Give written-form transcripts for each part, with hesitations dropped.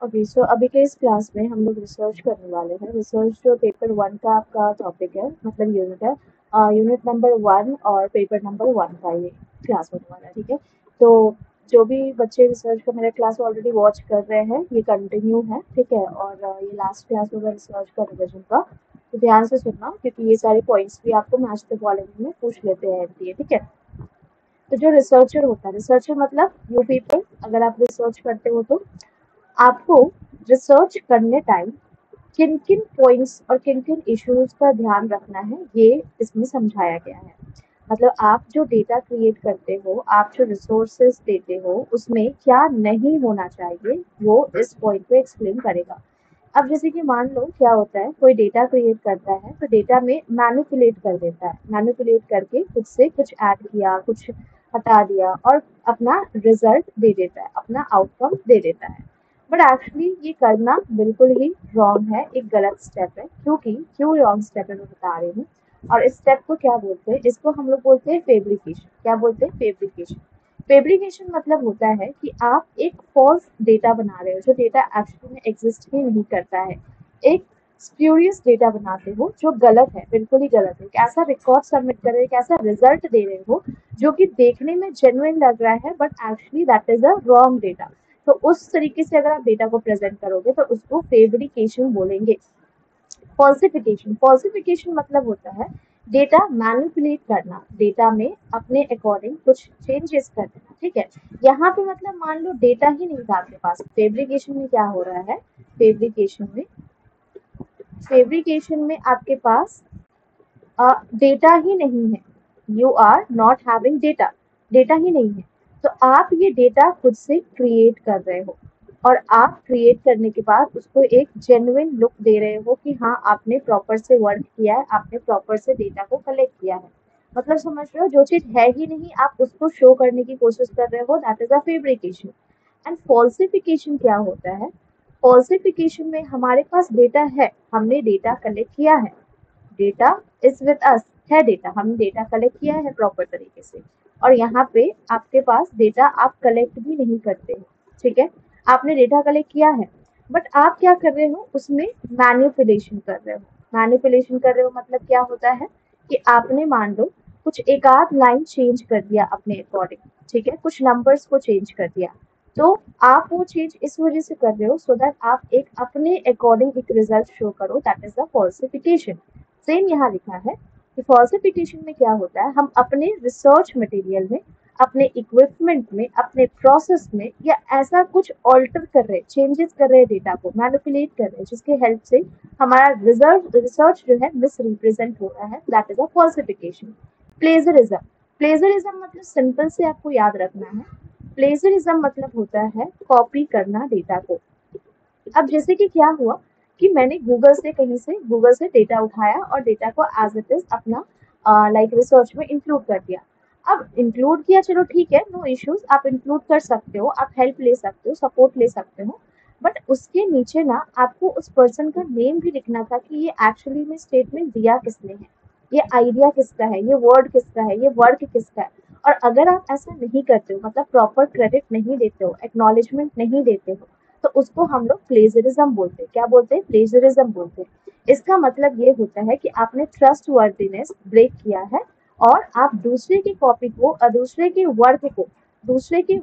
Okay, सो अभी के इस क्लास में हम लोग रिसर्च करने वाले हैं। रिसर्च जो पेपर वन का आपका टॉपिक है, मतलब यूनिट है, यूनिट नंबर वन और पेपर नंबर वन का ये क्लास होने वाला है। ठीक है, तो जो भी बच्चे रिसर्च का मेरा क्लास ऑलरेडी वॉच कर रहे हैं, ये कंटिन्यू है। ठीक है, और ये लास्ट क्लास होगा रिसर्च का रिविजन का, तो ध्यान से सुनना क्योंकि ये सारे पॉइंट्स भी आपको मैच द फॉलोइंग में पूछ लेते हैं एमटीए। ठीक है, तो जो रिसर्चर होता है, रिसर्चर मतलब यू पीपल, अगर आप रिसर्च करते हो तो आपको रिसर्च करने टाइम किन किन पॉइंट्स और किन किन इश्यूज का ध्यान रखना है, ये इसमें समझाया गया है। मतलब आप जो डेटा क्रिएट करते हो, आप जो रिसोर्सेज देते हो, उसमें क्या नहीं होना चाहिए, वो इस पॉइंट को एक्सप्लेन करेगा। अब जैसे कि मान लो क्या होता है, कोई डेटा क्रिएट करता है तो डेटा में मैनिपुलेट कर देता है, मैनिपुलेट करके खुद से कुछ ऐड किया, कुछ हटा दिया और अपना रिजल्ट दे देता है, अपना आउटकम दे देता है। बट एक्चुअली ये करना बिल्कुल ही रॉन्ग है, एक गलत स्टेप है। क्यों रॉन्ग स्टेप है मैं बता रही हूँ। और इस स्टेप को क्या बोलते हैं, इसको हम लोग बोलते हैं फेब्रिकेशन। क्या बोलते हैं? फेब्रिकेशन। फेब्रिकेशन मतलब होता है कि आप एक फॉल्स डेटा बना रहे हो, जो डेटा एक्चुअली में एग्जिस्ट ही नहीं करता है। एक स्प्यूरियस डेटा बनाते हो जो गलत है, बिल्कुल ही गलत है। एक ऐसा रिकॉर्ड सबमिट कर रहे हो, एक ऐसा रिजल्ट दे रहे हो जो कि देखने में जेन्युइन लग रहा है, but actually that is a wrong data. तो उस तरीके से अगर आप डेटा को प्रेजेंट करोगे तो उसको फेब्रिकेशन बोलेंगे। फॉल्सिफिकेशन, फॉल्सिफिकेशन मतलब होता है डेटा मैनिपुलेट करना, डेटा में अपने अकॉर्डिंग कुछ चेंजेस कर देना। ठीक है, यहाँ पे मतलब मान लो डेटा ही नहीं था आपके पास। फेब्रिकेशन में क्या हो रहा है, फेब्रिकेशन में फेब्रिकेशन में आपके पास डेटा ही नहीं है। You are not having data, data ही नहीं है। तो आप ये डेटा खुद से क्रिएट कर रहे हो, और आप क्रिएट करने के बाद उसको एक जेन्युइन लुक दे रहे हो कि हाँ आपने प्रॉपर से वर्क किया है, आपने प्रॉपर से डेटा को कलेक्ट किया है। मतलब समझ रहे हो, जो चीज है ही नहीं आप उसको शो करने की कोशिश कर रहे हो, that is a fabrication. And falsification क्या होता है, फॉल्सिफिकेशन में हमारे पास डेटा है, हमने डेटा कलेक्ट किया है, डेटा इज विद अस, है डेटा, हमने डेटा कलेक्ट किया है प्रॉपर तरीके से। और यहाँ पे आपके पास डेटा आप कलेक्ट भी नहीं करते हो। ठीक है, आपने डेटा कलेक्ट किया है, बट आप क्या कर रहे हो, उसमें मैनिपुलेशन कर रहे हो। मैनिपुलेशन कर रहे हो मतलब क्या होता है कि आपने मान लो कुछ एक आध लाइन चेंज कर दिया अपने अकॉर्डिंग। ठीक है, कुछ नंबर्स को चेंज कर दिया। तो आप वो चीज इस वजह से कर रहे हो सो दैट आप एक अपने अकॉर्डिंग एक रिजल्ट शो करो, that is the falsification. Same यहाँ लिखा है कि फॉल्सिफिकेशन में क्या होता है, हम अपने रिसर्च मटेरियल में, अपने इक्विपमेंट में, अपने प्रोसेस में या ऐसा कुछ ऑल्टर कर रहे, चेंजेस कर रहे, डेटा को मैनिपुलेट कर रहे हैं जिसके हेल्प से हमारा रिजल्ट, रिसर्च जो है मिस रिप्रेजेंट हो रहा है, that is a falsification. Plagiarism, plagiarism मतलब सिंपल से आपको याद रखना है, प्लेजरिज्म मतलब होता है कॉपी करना डेटा को। अब जैसे कि क्या हुआ कि मैंने गूगल से, कहीं से गूगल से डेटा उठाया और डेटा को एज इट इज अपना लाइक रिसर्च में इंक्लूड कर दिया। अब इंक्लूड किया, चलो ठीक है, नो इश्यूज, आप इंक्लूड कर सकते हो, आप हेल्प ले सकते हो, सपोर्ट ले सकते हो। बट उसके नीचे ना आपको उस पर्सन का नेम भी लिखना था कि ये एक्चुअली में स्टेटमेंट दिया किसने है, ये आइडिया किसका है, ये वर्ड किसका है, ये वर्क किसका है। और अगर आप ऐसा नहीं करते हो, मतलब प्रॉपर क्रेडिट नहीं देते हो, एक्नॉलेजमेंट नहीं देते हो, तो उसको हम लोग प्लेजरिज्म बोलते हैं। क्या बोलते हैं? प्लेजरिज्म बोलते हैं। इसका मतलब ये होता है कि आपने ट्रस्ट वर्दीनेस ब्रेक किया है, और आप दूसरे की कॉपी को, दूसरे के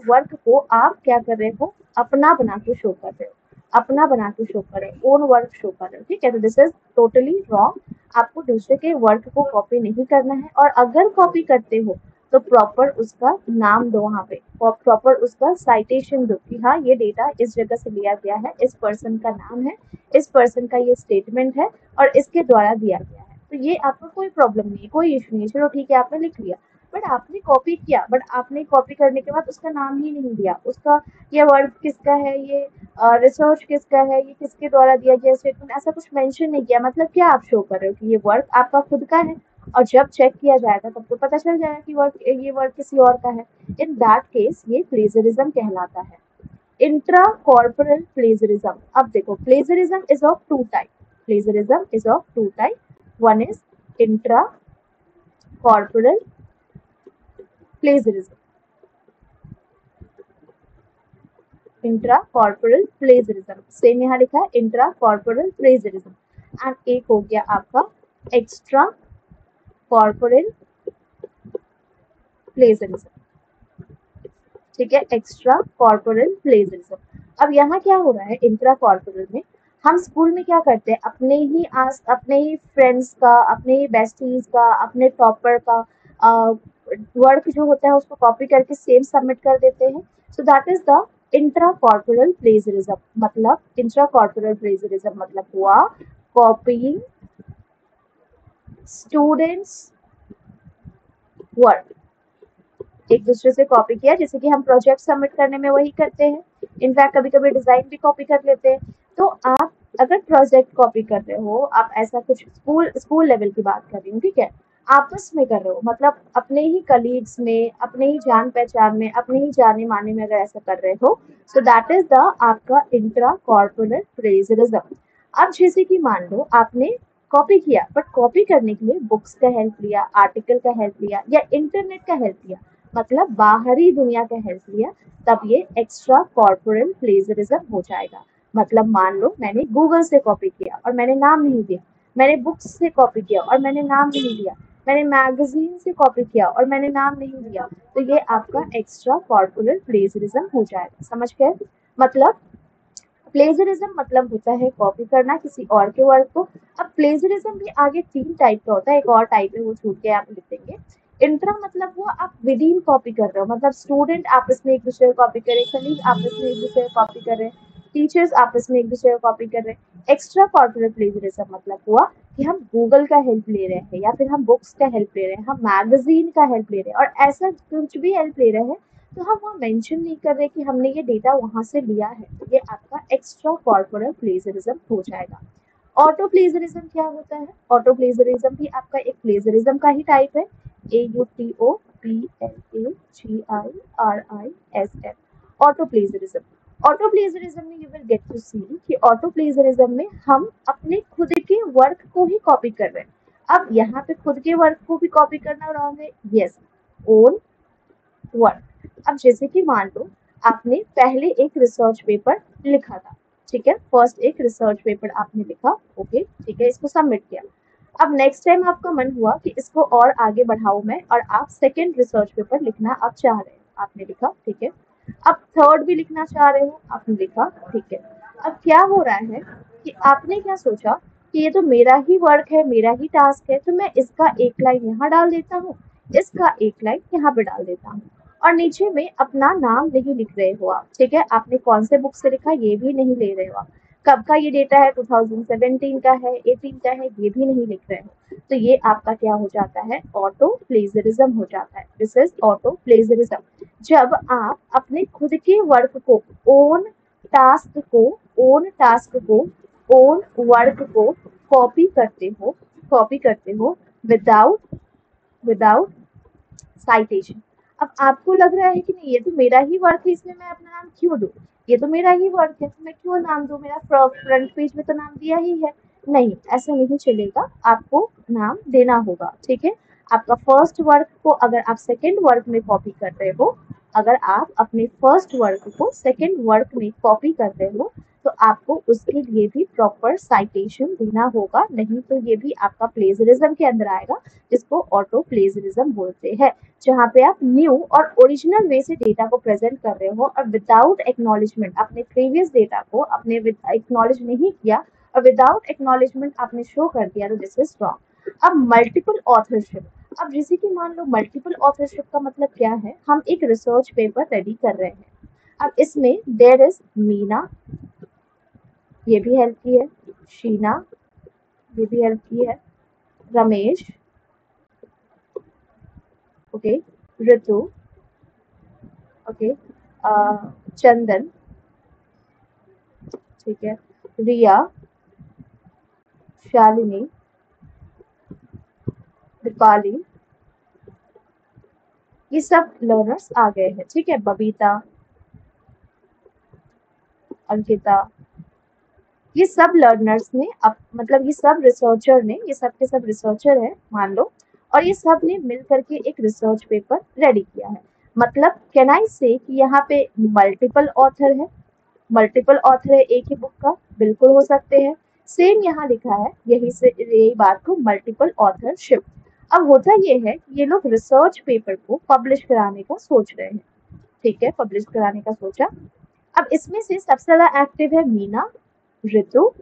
वर्क को आप क्या कर रहे हो, अपना बना के शो कर रहे हो, अपना बना के शो कर रहे हो, ओन वर्क शो कर रहे हो। ठीक है, तो दिस इज टोटली रॉन्ग। आपको दूसरे के वर्क को कॉपी नहीं करना है, और अगर कॉपी करते हो तो प्रॉपर उसका नाम दो, वहाँ पे प्रॉपर उसका साइटेशन दो कि हाँ ये डेटा इस जगह से लिया गया है, इस पर्सन का नाम है, इस पर्सन का ये स्टेटमेंट है और इसके द्वारा दिया गया है। तो ये आपको कोई प्रॉब्लम नहीं है, कोई इशू नहीं है, चलो ठीक है आपने लिख लिया। बट आपने कॉपी किया, बट आपने कॉपी करने के बाद उसका नाम ही नहीं दिया, उसका ये वर्ड किसका है, ये रिसर्च किसका है, ये किसके द्वारा दिया गया स्टेटमेंट, ऐसा कुछ मेंशन नहीं किया। मतलब क्या आप शो कर रहे हो कि ये वर्क आपका खुद का है, और जब चेक किया जाएगा तब तो पता चल जाएगा कि ये वर्क किसी और का है। इन दैट केस ये प्लेजरिज्म कहलाता है। इंट्रा कॉर्पोरल प्लेजरिज्म, अब देखो plagiarism is of two type, plagiarism is of two type, one is intra corporal plagiarism. Intra corporal plagiarism, same यहाँ लिखा है इंट्रा कॉर्पोरल प्लेजरिज्म। एंड एक हो गया आपका एक्स्ट्रा कॉर्पोरल प्लेजरिज्म, ठीक है, एक्स्ट्रा कॉर्पोरल प्लेजरिज्म। अब यहाँ क्या हो रहा है इंट्रा कॉर्पोरल में, हम स्कूल में क्या करते हैं, अपने ही फ्रेंड्स का, अपने ही बेस्टीज का, अपने टॉपर का वर्क जो होता है उसको कॉपी करके सेम सबमिट कर देते हैं। So that is the intra corporal plagiarism. मतलब इंट्रा कॉर्पोरल प्लेजरिज्म मतलब हुआ कॉपीइंग स्टूडेंट्स वर्क, एक दूसरे से कॉपी किया, जैसे कि हम प्रोजेक्ट सबमिट करने में वही करते हैं, इनफैक्ट कभी कभी डिजाइन भी कॉपी कर लेते हैं। तो आप अगर प्रोजेक्ट कॉपी कर रहे हो, आप ऐसा कुछ स्कूल लेवल की बात कर रही हूँ, ठीक है, आपस में कर रहे हो, मतलब अपने ही कलीग्स में, अपने ही जान पहचान में, अपने ही जाने माने में अगर ऐसा कर रहे हो, सो दैट इज द आपका इंट्रा कॉर्पोरल प्लेजरिज्म। अब जैसे कि मान लो आपने कॉपी किया, बट कॉपी करने के लिए बुक्स का हेल्प लिया, आर्टिकल का हेल्प लिया, या इंटरनेट का हेल्प लिया, मतलब बाहरी दुनिया का हेल्प लिया, तब ये एक्स्ट्रा कॉर्पोरल प्लेजरिज्म हो जाएगा। मतलब मान लो मैंने गूगल से कॉपी किया और मैंने नाम नहीं दिया, मैंने बुक्स से कॉपी किया और मैंने नाम नहीं दिया, मैंने मैगजीन से कॉपी किया और मैंने नाम नहीं दिया, तो ये आपका एक्स्ट्रा कॉर्पोरल प्लेजरिज्म हो जाएगा। समझ गए? मतलब प्लेजरिज्म मतलब होता है कॉपी करना किसी और के वर्क को। अब प्लेजरिज्म भी आगे 3 टाइप का होता है, एक और टाइप है वो छूट के आप लिख देंगे। इंट्रा मतलब वो आप विद इन कॉपी कर रहे हो, मतलब स्टूडेंट आपस में एक दूसरे को कॉपी करे, कलीग आपस में एक दूसरे को कॉपी कर रहे हैं, टीचर्स आपस में एक दूसरे को कॉपी कर रहे हैं। एक्स्ट्रा कॉर्पोरेट प्लेजरिज्म मतलब हुआ कि हम गूगल का हेल्प ले रहे हैं, या फिर हम बुक्स का हेल्प ले रहे हैं, हम मैगजीन का हेल्प ले रहे हैं, और ऐसा कुछ भी हेल्प ले रहे हैं तो हम वहाँ मेंशन नहीं कर रहे कि हमने ये डेटा वहां से लिया है, तो ये आपका एक्स्ट्रा कॉर्पोरल प्लेजरिज्म हो जाएगा। ऑटो प्लेजरिज्म क्या होता है? ऑटो प्लेजरिज्म भी आपका एक प्लेजरिज्म का ही टाइप है, AUTOPLAGIRISM, auto plagiarism. Auto plagiarism में यू विल गेट टू सी कि ऑटो प्लेजरिज्म में हम अपने खुद के वर्क को ही कॉपी कर रहे हैं। अब यहाँ पे खुद के वर्क को भी कॉपी करना रॉन्ग है, यस, ओन वर्क। अब जैसे कि मान लो आपने पहले एक रिसर्च पेपर लिखा था, ठीक है, फर्स्ट एक रिसर्च पेपर आपने लिखा, ओके, ठीक है, इसको सबमिट किया। अब नेक्स्ट टाइम आपका मन हुआ कि इसको और आगे बढ़ाऊं मैं, और आप सेकेंड रिसर्च पेपर लिखना आप चाह रहे हो, आपने लिखा, ठीक है। अब थर्ड भी लिखना चाह रहे हो, आपने लिखा, ठीक है। अब क्या हो रहा है कि आपने क्या सोचा कि ये तो मेरा ही वर्क है, मेरा ही टास्क है, तो मैं इसका एक लाइन यहाँ डाल देता हूँ, इसका एक लाइन यहाँ पे डाल देता हूँ, और नीचे में अपना नाम नहीं लिख रहे हो आप, ठीक है, आपने कौन से बुक से लिखा ये भी नहीं ले रहे हो आप, कब का ये डेटा है, 2017 का है, 18 का है, ये भी नहीं लिख रहे हो, तो ये आपका क्या हो जाता है, ऑटो प्लेजरिज्म हो जाता है। This is auto plagiarism. जब आप अपने खुद के वर्क को, ओन टास्क को, ओन वर्क को कॉपी करते हो विदाउट साइटेशन। अब आपको लग रहा है कि नहीं, ये तो मेरा ही वर्क है, इसमें मैं अपना नाम क्यों दूं, ये तो मेरा ही वर्क है, तो मैं क्यों नाम दूं, मेरा फ्रंट पेज में तो नाम दिया ही है। नहीं, ऐसा नहीं चलेगा, आपको नाम देना होगा, ठीक है। आपका फर्स्ट वर्क को अगर आप सेकेंड वर्क में कॉपी कर रहे हो, अगर आप अपने फर्स्ट वर्क को सेकेंड वर्क में कॉपी कर रहे हो, तो आपको उसके लिए भी प्रॉपर साइटेशन देना होगा, नहीं तो ये भी आपका प्लेजरिज्म के अंदर आएगा, जिसको ऑटो प्लेजरिज्म बोलते हैं। जहाँ पे आप न्यू और ओरिजिनल वे से डेटा को प्रेजेंट कर रहे हो, और विदाउट एक्नॉलेजमेंट अपने प्रीवियस डेटा को आपने एक्नॉलेज नहीं किया, और विदाउट एक्नॉलेजमेंट आपने शो कर दिया, तो दिस इज रॉन्ग। अब मल्टीपल ऑथरशिप, अब जैसे कि मान लो मल्टीपल ऑथरशिप का मतलब क्या है, हम एक रिसर्च पेपर रेडी कर रहे हैं, अब इसमें देयर इज मीना, ये भी हेल्प की है, शीना, ये भी हेल्प की है, रमेश, ओके, ऋतु, ओके, चंदन, ठीक है, रिया, शालिनी, दीपाली, ये सब लर्नर्स आ गए हैं, ठीक है, बबीता, अंकिता, ये सब लर्नर्स ने मतलब ये सब रिसर्चर ने, ये सब के सब रिसर्चर है मान लो, और ये सब ने मिल करके एक रिसर्च पेपर रेडी किया है। मतलब कैन आई से कि यहाँ पे मल्टीपल ऑथर है, मल्टीपल ऑथर है एक ही बुक का, बिल्कुल हो सकते हैं। सेम यहाँ लिखा है, यही बात को मल्टीपल ऑथरशिप। अब होता ये है कि ये लोग रिसर्च पेपर को पब्लिश कराने का सोच रहे हैं, ठीक है, पब्लिश कराने का सोचा। अब इसमें से सबसे ज्यादा एक्टिव है मीना, ऋतु,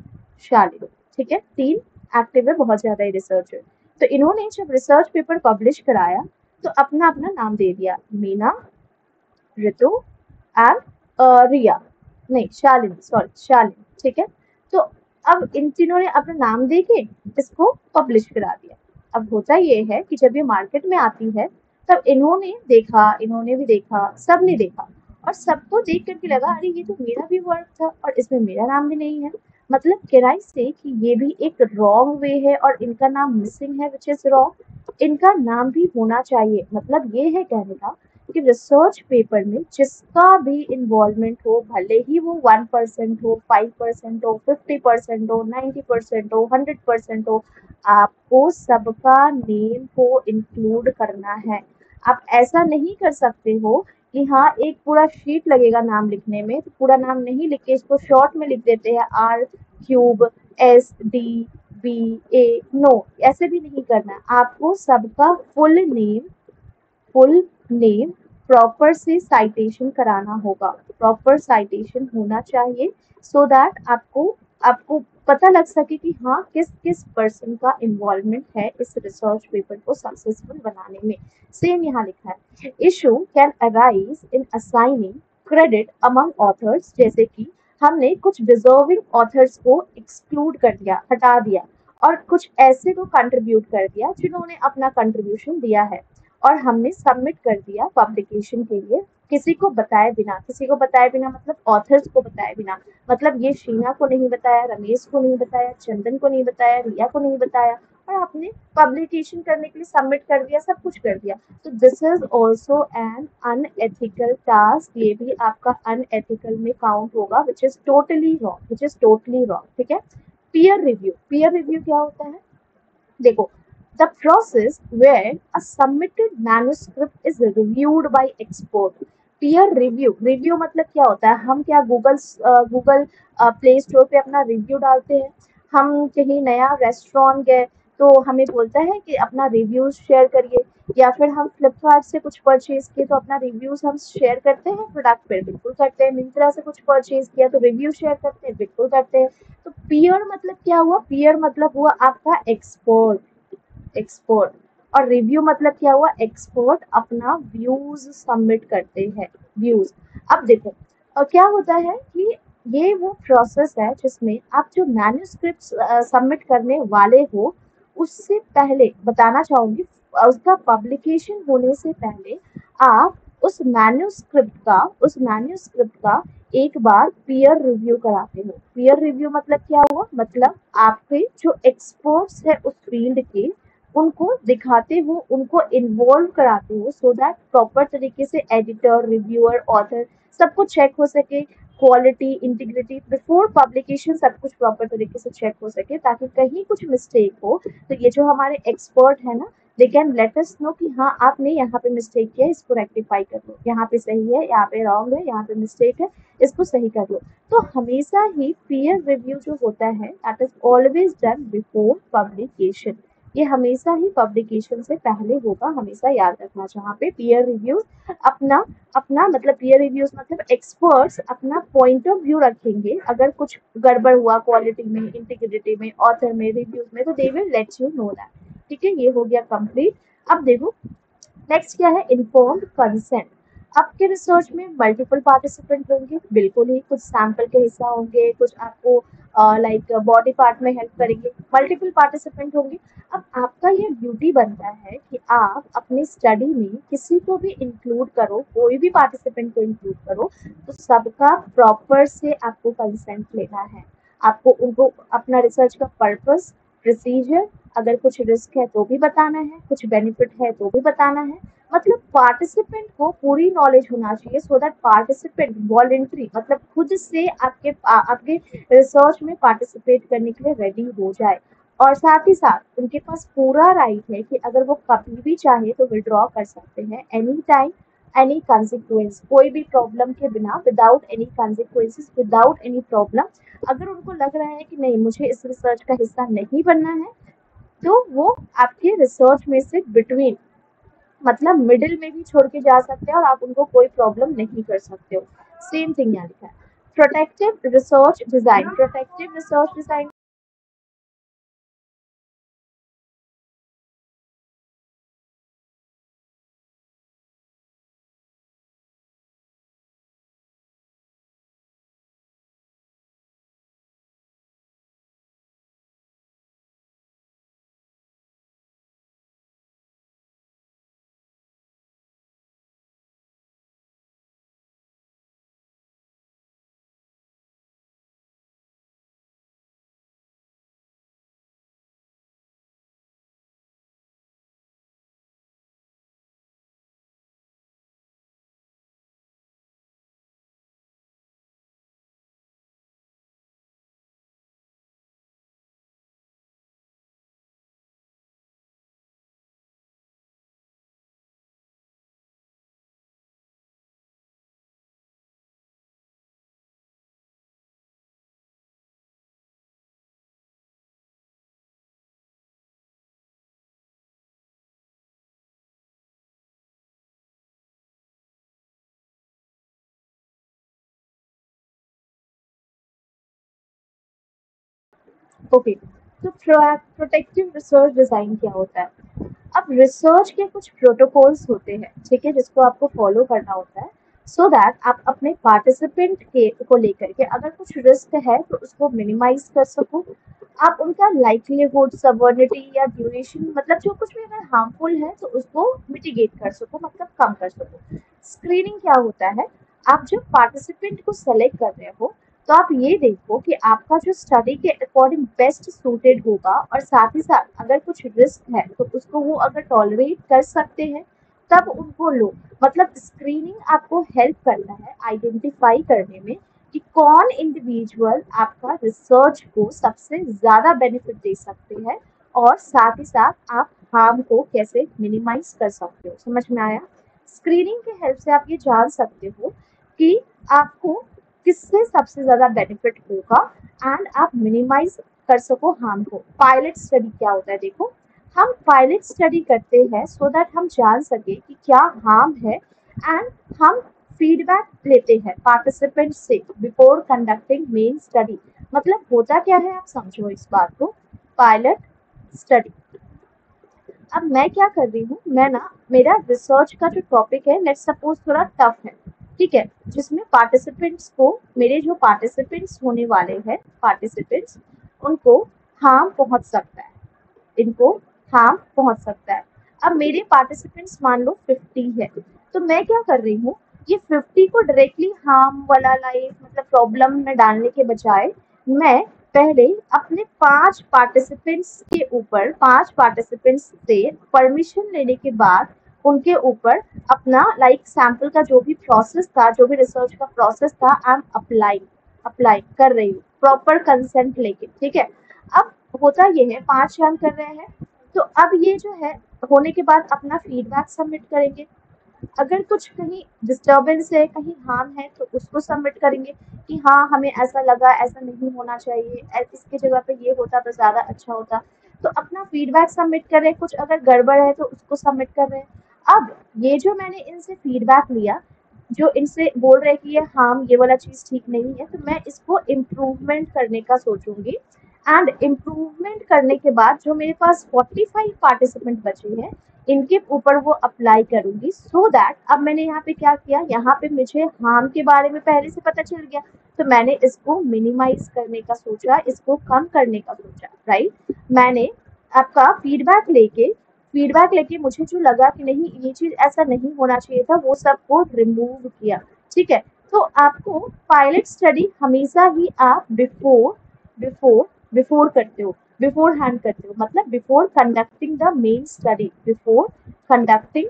शालिनी, ठीक है, 3 एक्टिव है बहुत ज्यादा ही रिसर्चर। तो इन्होंने जब रिसर्च पेपर पब्लिश कराया तो अपना अपना नाम दे दिया, मीना, ऋतु एंड रिया, नहीं शालिनी, सॉरी शालिनी, ठीक है। तो अब इन तीनों ने अपना नाम दे के इसको पब्लिश करा दिया। अब होता ये है कि जब ये मार्केट में आती है तब इन्होंने देखा, इन्होंने भी देखा, सबने देखा, और सबको देख करके लगा अरे ये तो मेरा भी वर्क था और इसमें मेरा नाम भी नहीं है। मतलब किराई से कि ये भी एक रॉन्ग वे है और इनका नाम मिसिंग है, विच इज रॉन्ग। इनका नाम भी होना चाहिए। मतलब ये है कहने का कि रिसर्च पेपर में जिसका भी इन्वॉल्वमेंट हो, भले ही वो 1% हो, 5% हो, 50% हो, 90% हो, 100% हो, आपको सबका नेम को इंक्लूड करना है। आप ऐसा नहीं कर सकते हो कि हाँ एक पूरा शीट लगेगा नाम लिखने में, तो पूरा नाम नहीं लिख के इसको शॉर्ट में लिख देते हैं R3SD BA, नो, ऐसे भी नहीं करना। आपको सबका फुल नेम प्रॉपर से साइटेशन कराना होगा, प्रॉपर साइटेशन होना चाहिए, सो दैट आपको आपको पता लग सके कि हाँ किस किस पर्सन का इन्वॉल्वमेंट है इस रिसर्च पेपर को सक्सेसफुल बनाने में। सेम यहाँ लिखा है, issue can arise in assigning credit among authors, जैसे कि हमने कुछ डिजर्विंग ऑथर्स को एक्सक्लूड कर दिया, हटा दिया, और कुछ ऐसे को कंट्रीब्यूट कर दिया जिन्होंने अपना कंट्रीब्यूशन दिया है और हमने सबमिट कर दिया पब्लिकेशन के लिए, किसी को बताए बिना। किसी को बताए बिना मतलब ऑथर्स को बताए बिना, मतलब ये शीना को नहीं बताया, रमेश को नहीं बताया, चंदन को नहीं बताया, रिया को नहीं बताया, और आपने पब्लिकेशन करने के लिए सबमिट कर दिया, सब कुछ कर दिया। तो this is also an unethical task, ये भी आपका अनएथिकल में काउंट होगा, which is totally wrong, which is totally wrong, ठीक है। पीयर रिव्यू, पीयर रिव्यू क्या होता है, देखो, the process where a submitted manuscript is reviewed by expert। peer review मतलब क्या होता है, हम क्या गूगल प्ले स्टोर पे अपना रिव्यू डालते हैं, हम कहीं नया रेस्टोरेंट गए तो हमें बोलता है कि अपना रिव्यूज शेयर करिए, या फिर हम फ्लिपकार्ट से कुछ परचेज किए तो अपना रिव्यूज हम शेयर करते हैं प्रोडक्ट पे, बिल्कुल करते हैं। मिंत्रा से कुछ परचेज किया तो रिव्यू शेयर करते हैं, बिल्कुल करते हैं। तो पीयर मतलब क्या हुआ, पीयर मतलब हुआ आपका एक्सपोर्ट, और रिव्यू मतलब क्या हुआ, एक्सपोर्ट अपना व्यूज सबमिट करते हैं, व्यूज। अब देखो क्या होता है कि ये वो प्रोसेस है जिसमें आप जो मैन्युस्क्रिप्ट सबमिट करने वाले हो उससे पहले बताना चाहूंगी, उसका पब्लिकेशन होने से पहले आप उस मैन्युस्क्रिप्ट का एक बार पीयर रिव्यू कराते हो। पीयर रिव्यू मतलब क्या हुआ, मतलब आपके जो एक्सपर्ट्स है उस फील्ड के, उनको दिखाते हो, उनको इन्वॉल्व कराते हो, सो दैट प्रॉपर तरीके से एडिटर, रिव्यूअर, ऑथर सबको चेक हो सके, क्वालिटी, इंटीग्रिटी, बिफोर पब्लिकेशन सब कुछ प्रॉपर तरीके से चेक हो सके, ताकि कहीं कुछ मिस्टेक हो तो ये जो हमारे एक्सपर्ट है ना, they can let us know कि हाँ आपने यहाँ पे मिस्टेक किया है, इसको रेक्टिफाई कर लो, यहाँ पे सही है, यहाँ पे रॉन्ग है, यहाँ पे मिस्टेक है, इसको सही कर लो। तो हमेशा ही पीयर रिव्यू जो होता है that is always done before publication, ये हमेशा ही पब्लिकेशन से पहले होगा, हमेशा याद रखना। जहाँ पे पीयर रिव्यूज अपना अपना मतलब पीयर रिव्यूज मतलब एक्सपर्ट्स अपना पॉइंट ऑफ व्यू रखेंगे, अगर कुछ गड़बड़ हुआ क्वालिटी में, इंटीग्रिटी में, ऑथर में, रिव्यूज में, तो दे will let you know that, ठीक है। ये हो गया कंप्लीट। अब देखो नेक्स्ट क्या है, इन्फॉर्म्ड कंसेंट। आपके रिसर्च में मल्टीपल पार्टिसिपेंट होंगे, बिल्कुल ही, कुछ सैंपल के हिस्सा होंगे, कुछ आपको लाइक बॉडी पार्ट में हेल्प करेंगे, मल्टीपल पार्टिसिपेंट होंगे। अब आपका ये ड्यूटी बनता है कि आप अपनी स्टडी में किसी को भी इंक्लूड करो, कोई भी पार्टिसिपेंट को इंक्लूड करो, तो सबका प्रॉपर से आपको कंसेंट लेना है। आपको उनको अपना रिसर्च का पर्पस, प्रोसीजर, अगर कुछ रिस्क है तो भी बताना है, कुछ बेनिफिट है तो भी बताना है। मतलब पार्टिसिपेंट को पूरी नॉलेज होना चाहिए, सो दैट पार्टिसिपेंट वॉलेंट्री मतलब खुद से आपके रिसर्च में पार्टिसिपेट करने के लिए रेडी हो जाए, और साथ ही साथ उनके पास पूरा राइट है कि अगर वो कभी भी चाहे तो विड्रॉ कर सकते हैं एनी टाइम, एनी कंसिक्वेंस, कोई भी प्रॉब्लम के बिना, without any consequences, without any problem. अगर उनको लग रहा है कि नहीं मुझे इस रिसर्च का हिस्सा नहीं बनना है, तो वो आपके रिसर्च में से बिटवीन, मतलब मिडिल में भी छोड़ के जा सकते हैं और आप उनको कोई प्रॉब्लम नहीं कर सकते हो। सेम थिंग यहाँ लिखा है। Protective research design, protective research design okay. तो प्रोटेक्टिव रिसर्च डिजाइन क्या होता है? अब रिसर्च के कुछ प्रोटोकॉल्स होते हैं, ठीक है, जिसको आपको फॉलो करना होता है, सो दैट आप अपने पार्टिसिपेंट के को लेकर के अगर कुछ रिस्क है तो उसको मिनिमाइज कर सको। आप उनका लाइक्लीहुड, सवर्निटी या ड्यूरेशन, मतलब जो कुछ भी अगर हार्मफुल है तो उसको मिटिगेट कर सको, मतलब कम कर सको। स्क्रीनिंग क्या होता है? आप जब पार्टिसिपेंट को सेलेक्ट कर रहे हो तो आप ये देखो कि आपका जो स्टडी के अकॉर्डिंग बेस्ट सूटेड होगा, और साथ ही साथ अगर कुछ रिस्क है तो उसको वो अगर टॉलरेट कर सकते हैं तब उनको लो। मतलब स्क्रीनिंग आपको हेल्प करता है आइडेंटिफाई करने में कि कौन इंडिविजुअल आपका रिसर्च को सबसे ज्यादा बेनिफिट दे सकते हैं, और साथ ही साथ आप हार्म को कैसे मिनिमाइज कर सकते हो। समझ में आया? स्क्रीनिंग के हेल्प से आप ये जान सकते हो कि आपको किससे सबसे ज्यादा बेनिफिट होगा, एंड आप मिनिमाइज कर सको हार्म को। पायलट स्टडी क्या होता है? देखो, हम पायलट स्टडी करते हैं सो दैट हम जान सके कि क्या हार्म है, एंड हम फीडबैक लेते हैं पार्टिसिपेंट से बिफोर कंडक्टिंग मेन स्टडी। मतलब होता क्या है, आप समझो इस बात को। पायलट स्टडी, अब मैं क्या कर रही हूँ, मैं ना, मेरा रिसर्च का जो टॉपिक है लेट्स सपोज थोड़ा टफ है, ठीक है, जिसमें पार्टिसिपेंट्स को, मेरे जो पार्टिसिपेंट्स होने वाले हैं पार्टिसिपेंट्स, उनको हार्म पहुंच सकता है, इनको हार्म पहुंच सकता है। अब मेरे पार्टिसिपेंट्स मान लो 50 है, तो मैं क्या कर रही हूँ, ये 50 को डायरेक्टली हार्म वाला लाइफ, मतलब प्रॉब्लम में डालने के बजाय, मैं पहले अपने 5 पार्टिसिपेंट्स से परमिशन लेने के बाद उनके ऊपर अपना सैंपल का जो भी प्रोसेस था, जो भी रिसर्च का प्रोसेस था, आई एम अप्लाई कर रही हूँ प्रॉपर कंसेंट लेके, ठीक है। अब होता ये है, 5 जन कर रहे हैं, तो अब ये जो है होने के बाद अपना फीडबैक सबमिट करेंगे। अगर कुछ कहीं डिस्टर्बेंस है, कहीं हार्म है, तो उसको सबमिट करेंगे कि हाँ हमें ऐसा लगा, ऐसा नहीं होना चाहिए, इसकी जगह पे ये होता तो ज़्यादा अच्छा होता। तो अपना फीडबैक सबमिट कर रहे हैं, कुछ अगर गड़बड़ है तो उसको सबमिट कर रहे हैं। अब ये जो मैंने इनसे फीडबैक लिया, जो इनसे बोल रहे हैं कि ये हार्म, ये वाला चीज़ ठीक नहीं है, तो मैं इसको इम्प्रूवमेंट करने का सोचूंगी। एंड इम्प्रूवमेंट करने के बाद जो मेरे पास 45 पार्टिसिपेंट बचे हैं, इनके ऊपर वो अप्लाई करूंगी, सो दैट अब मैंने यहाँ पे क्या किया, यहाँ पे मुझे हार्म के बारे में पहले से पता चल गया, तो मैंने इसको मिनिमाइज करने का सोचा, इसको कम करने का सोचा, राइट। मैंने आपका फीडबैक लेके मुझे जो लगा कि नहीं ये चीज ऐसा नहीं होना चाहिए था, वो सबको रिमूव किया, ठीक है। तो आपको पायलट स्टडी हमेशा ही आप बिफोर बिफोर करते हो, बिफोर हैंड करते हो, मतलब before conducting the main study, before conducting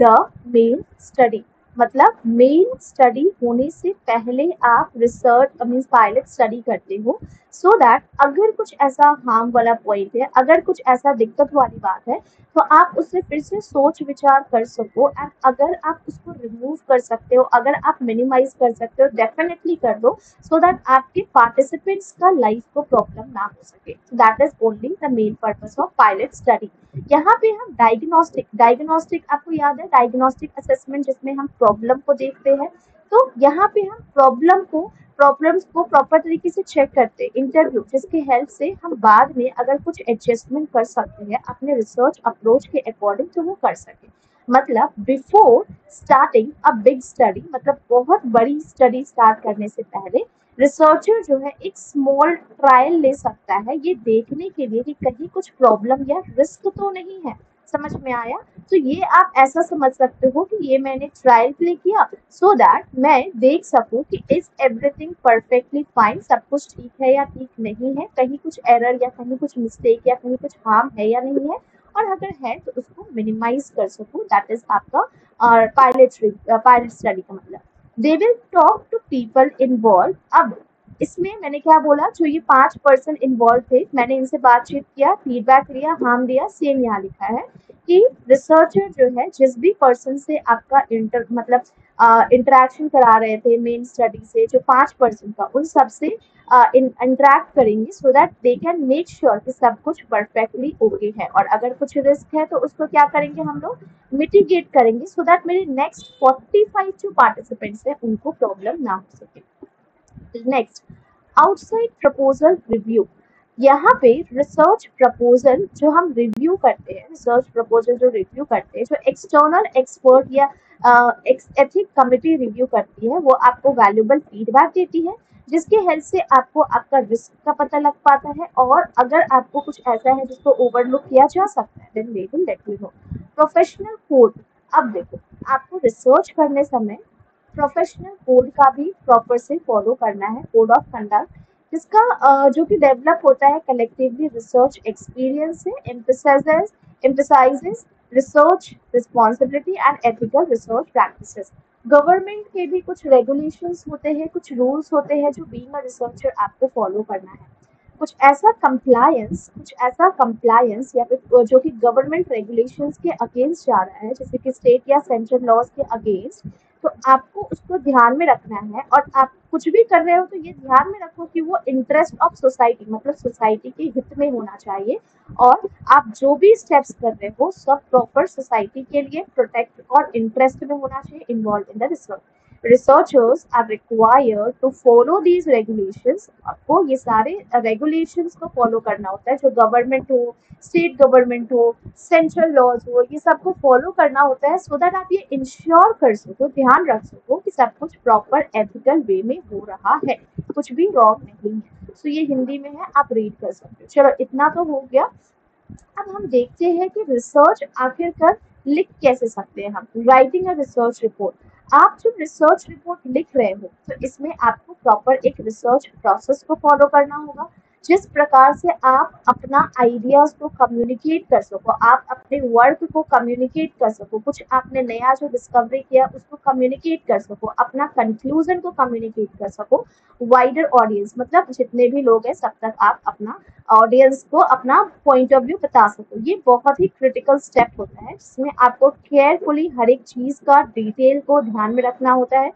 the main study, मतलब मेन स्टडी होने से पहले आप रिसर्च मीन्स पायलट स्टडी करते हो, सो दैट अगर कुछ ऐसा हार्म वाला पॉइंट है, अगर कुछ ऐसा दिक्कत वाली बात है, तो आप उससे फिर से सोच विचार कर सको, एंड अगर आप उसको रिमूव कर सकते हो, अगर आप मिनिमाइज कर सकते हो, डेफिनेटली कर दो, सो दैट आपके पार्टिसिपेंट्स का लाइफ को प्रॉब्लम ना हो सके। That is only the main purpose of pilot study. यहाँ पे हम डायग्नोस्टिक आपको याद है, डायग्नोस्टिक असेसमेंट जिसमें हम प्रॉब्लम को देखते हैं, तो यहाँ पे हम प्रॉब्लम्स को प्रॉपर तरीके से चेक करते हैं, इंटरव्यू जिसके हेल्प से हम बाद में अगर कुछ एडजस्टमेंट कर सकते हैं अपने रिसर्च अप्रोच के अकॉर्डिंग, तो वो कर सके। मतलब before starting a big study, मतलब बहुत बड़ी स्टडी स्टार्ट करने से पहले रिसर्चर जो है एक स्मॉल ट्रायल ले सकता है, ये देखने के लिए कि कहीं कुछ प्रॉब्लम या रिस्क तो नहीं है। समझ में आया? तो ये आप ऐसा समझ सकते हो कि ये मैंने ट्रायल प्ले किया सो दैट मैं देख सकूं कि इज एवरीथिंग परफेक्टली फाइन, सब कुछ ठीक है या ठीक नहीं है, कहीं कुछ एरर या कहीं कुछ मिस्टेक या कहीं कुछ हार्म है या नहीं है, और अगर है तो उसको मिनिमाइज कर सकूं। दैट इज आपका पायलट स्टडी का मतलब। They will talk to people involve. अब इसमें मैंने क्या बोला, जो ये 5 पर्सन इन्वॉल्व थे, मैंने इनसे बातचीत किया, फीडबैक लिया, हार्म दिया, सेम यहाँ लिखा है कि रिसर्चर जो है जिस भी पर्सन से आपका मतलब इंटरेक्शन करा रहे थे मेन स्टडी से, जो 5 पर्सन का, उन सब से इंटरेक्ट करेंगे so that they can make sure कि सब कुछ परफेक्टली ओके है, और अगर कुछ रिस्क है तो उसको क्या करेंगे हम लोग, मिटिगेट करेंगे सो दैट मेरे नेक्स्ट 45 जो पार्टिसिपेंट्स हैं उनको प्रॉब्लम ना हो सके। Next, outside proposal review. यहाँ पे रिसर्च प्रपोजल जो हम रिव्यू करते हैं, रिसर्च प्रपोजल जो रिव्यू करते हैं, जो एक्सटर्नल एक्सपर्ट या एथिक कमिटी रिव्यू करती है, वो आपको वैल्यूबल फीडबैक देती है, जिसके हेल्प से आपको आपका रिस्क का पता लग पाता है, और अगर आपको कुछ ऐसा है जिसको ओवरलुक किया जा सकता है, then they will let you know. Professional code. अब देखो, आपको रिसर्च करने समय प्रोफेशनल कोड का भी प्रॉपर से फॉलो करना है, कोड ऑफ कंडक्ट, जिसका जो कि डेवलप होता है कलेक्टिवली रिसर्च एक्सपीरियंस से, emphasises research responsibility and ethical research practices. Government के भी कुछ रेगुलेशंस होते हैं, कुछ रूल्स होते हैं जो बीइंग अ रिसर्चर आपको फॉलो करना है। कुछ ऐसा कंप्लायंस या फिर जो कि गवर्नमेंट रेगुलेशंस के अगेंस्ट जा रहा है, जैसे कि स्टेट या सेंट्रल लॉज के अगेंस्ट, तो आपको उसको ध्यान में रखना है, और आप कुछ भी कर रहे हो तो ये ध्यान में रखो कि वो इंटरेस्ट ऑफ सोसाइटी, मतलब सोसाइटी के हित में होना चाहिए, और आप जो भी स्टेप्स कर रहे हो सब प्रॉपर सोसाइटी के लिए प्रोटेक्ट और इंटरेस्ट में होना चाहिए, involve in the research. Researchers are required to follow these regulations। आपको ये सारे regulations को follow करना होता है, जो गवर्नमेंट हो, स्टेट गवर्नमेंट हो, सेंट्रल लॉज हो, ये सबको फॉलो करना होता है, सो दैट आप ये इंश्योर कर सको, ध्यान रख सको कि सब कुछ प्रॉपर एथिकल वे में हो रहा है, कुछ भी रॉन्ग नहीं है। तो ये हिंदी में है, आप रीड कर सकते हो। चलो इतना तो हो गया। अब हम देखते हैं कि रिसर्च आखिरकार लिख कैसे सकते हैं हम। Writing a research report. आप जब रिसर्च रिपोर्ट लिख रहे हो तो इसमें आपको प्रॉपर एक रिसर्च प्रोसेस को फॉलो करना होगा, जिस प्रकार से आप अपना आइडियाज को कम्युनिकेट कर सको, आप अपने वर्क को कम्युनिकेट कर सको, कुछ आपने नया जो डिस्कवरी किया उसको कम्युनिकेट कर सको, अपना कंक्लूजन को कम्युनिकेट कर सको वाइडर ऑडियंस, मतलब जितने भी लोग हैं सब तक आप अपना ऑडियंस को अपना पॉइंट ऑफ व्यू बता सको। ये बहुत ही क्रिटिकल स्टेप होता है, जिसमें आपको केयरफुली हर एक चीज का डिटेल को ध्यान में रखना होता है,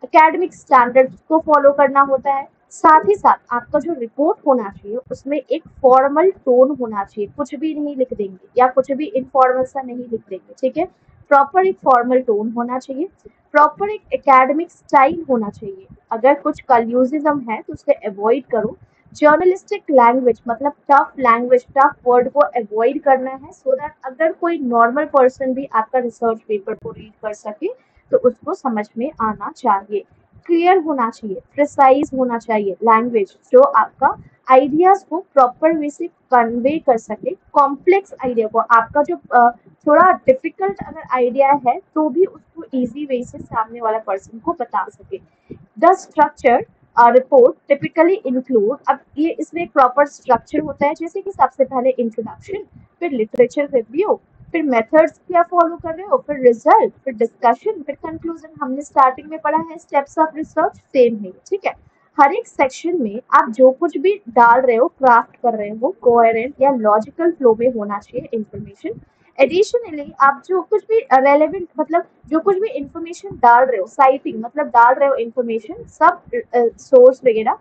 एकेडमिक स्टैंडर्ड्स को फॉलो करना होता है, साथ ही साथ आपका जो रिपोर्ट होना चाहिए उसमें एक फॉर्मल टोन होना चाहिए, कुछ भी नहीं लिख देंगे या कुछ भी इनफॉर्मल सा नहीं लिख देंगे, ठीक है। प्रॉपर एक फॉर्मल टोन होना चाहिए, प्रॉपर एक एकेडमिक स्टाइल होना चाहिए, अगर कुछ कल्यूजिज्म है तो उसे अवॉइड करो। जर्नलिस्टिक लैंग्वेज, मतलब टफ लैंग्वेज, टफ वर्ड को अवॉइड करना है, सो दैट अगर कोई नॉर्मल पर्सन भी आपका रिसर्च पेपर को रीड कर सके तो उसको समझ में आना चाहिए। क्लियर होना चाहिए, प्रिसाइज होना चाहिए लैंग्वेज, जो आपका आइडियाज को प्रॉपर वे से कन्वे कर सके, कॉम्प्लेक्स आइडिया को, आपका जो थोड़ा डिफिकल्ट अगर आइडिया है तो भी उसको इजी वे से सामने वाला पर्सन को बता सके। The structure report typically include, अब ये इसमें एक प्रॉपर स्ट्रक्चर होता है, जैसे कि सबसे पहले इंट्रोडक्शन, फिर लिटरेचर रिव्यू, फिर मेथड्स क्या फॉलो कर रहे हो, फिर रिजल्ट, फिर डिस्कशन, फिर कंक्लूजन। हमने स्टार्टिंग में पढ़ा है स्टेप्स ऑफ रिसर्च, सेम है, ठीक है। हर एक सेक्शन में आप जो कुछ भी डाल रहे हो, क्राफ्ट कर रहे हो, कोहेरेंट या लॉजिकल फ्लो में होना चाहिए इंफॉर्मेशन। एडिशनली आप जो कुछ भी रेलेवेंट मतलब जो कुछ भी इंफॉर्मेशन डाल रहे हो, साइटिंग मतलब डाल रहे हो इंफॉर्मेशन, सब सोर्स वगैरह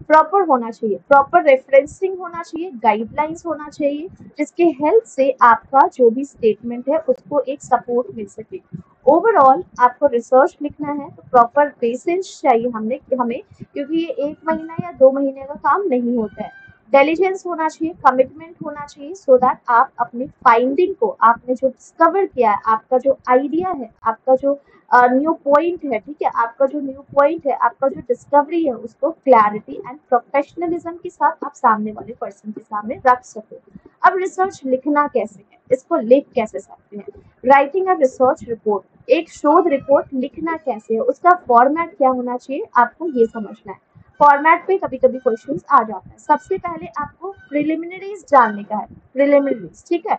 प्रॉपर होना चाहिए, प्रॉपर रेफरेंसिंग होना चाहिए, गाइडलाइंस होना चाहिए, जिसके हेल्प से आपका जो भी स्टेटमेंट है उसको एक सपोर्ट मिल सके। ओवरऑल आपको रिसर्च लिखना है तो प्रॉपर पेशेंस चाहिए हमें, क्योंकि ये 1 महीना या 2 महीने का काम नहीं होता है। डिलीजेंस होना चाहिए, कमिटमेंट होना चाहिए, सो दैट आप अपनी फाइंडिंग को, आपने जो डिस्कवर किया है, आपका जो आइडिया है, आपका जो न्यू पॉइंट है, ठीक है, आपका जो न्यू पॉइंट है, आपका जो डिस्कवरी है, उसको क्लैरिटी एंड प्रोफेशनलिज्म के साथ आप सामने वाले पर्सन के सामने रख सको। अब रिसर्च लिखना कैसे है, इसको लिख कैसे सकते हैं। राइटिंग अ रिसर्च रिपोर्ट, एक शोध रिपोर्ट लिखना कैसे है, उसका फॉर्मेट क्या होना चाहिए, आपको ये समझना है। फॉर्मेट पे कभी कभी क्वेश्चंस आ जाता है। सबसे पहले आपको प्रिलिमिनरीज जानने का है, प्रिलिमिनरीज, ठीक है।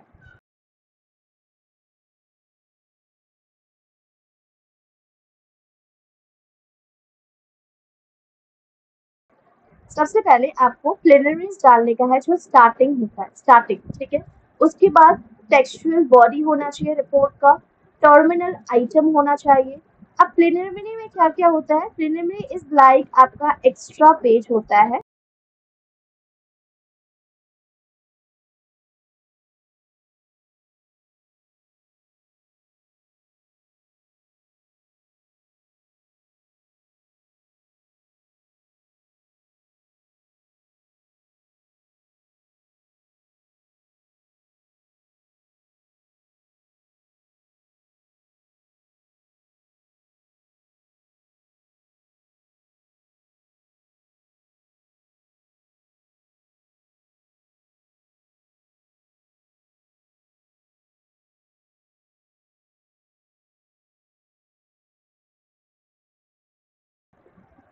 सबसे पहले आपको प्रिलिमिनरीज डालने का है, जो स्टार्टिंग होता है, स्टार्टिंग, ठीक है। उसके बाद टेक्सचुअल बॉडी होना चाहिए रिपोर्ट का, टर्मिनल आइटम होना चाहिए। अब प्रिलिमिनरी में क्या क्या होता है, प्रिलिमिनरी इज लाइक आपका एक्स्ट्रा पेज होता है।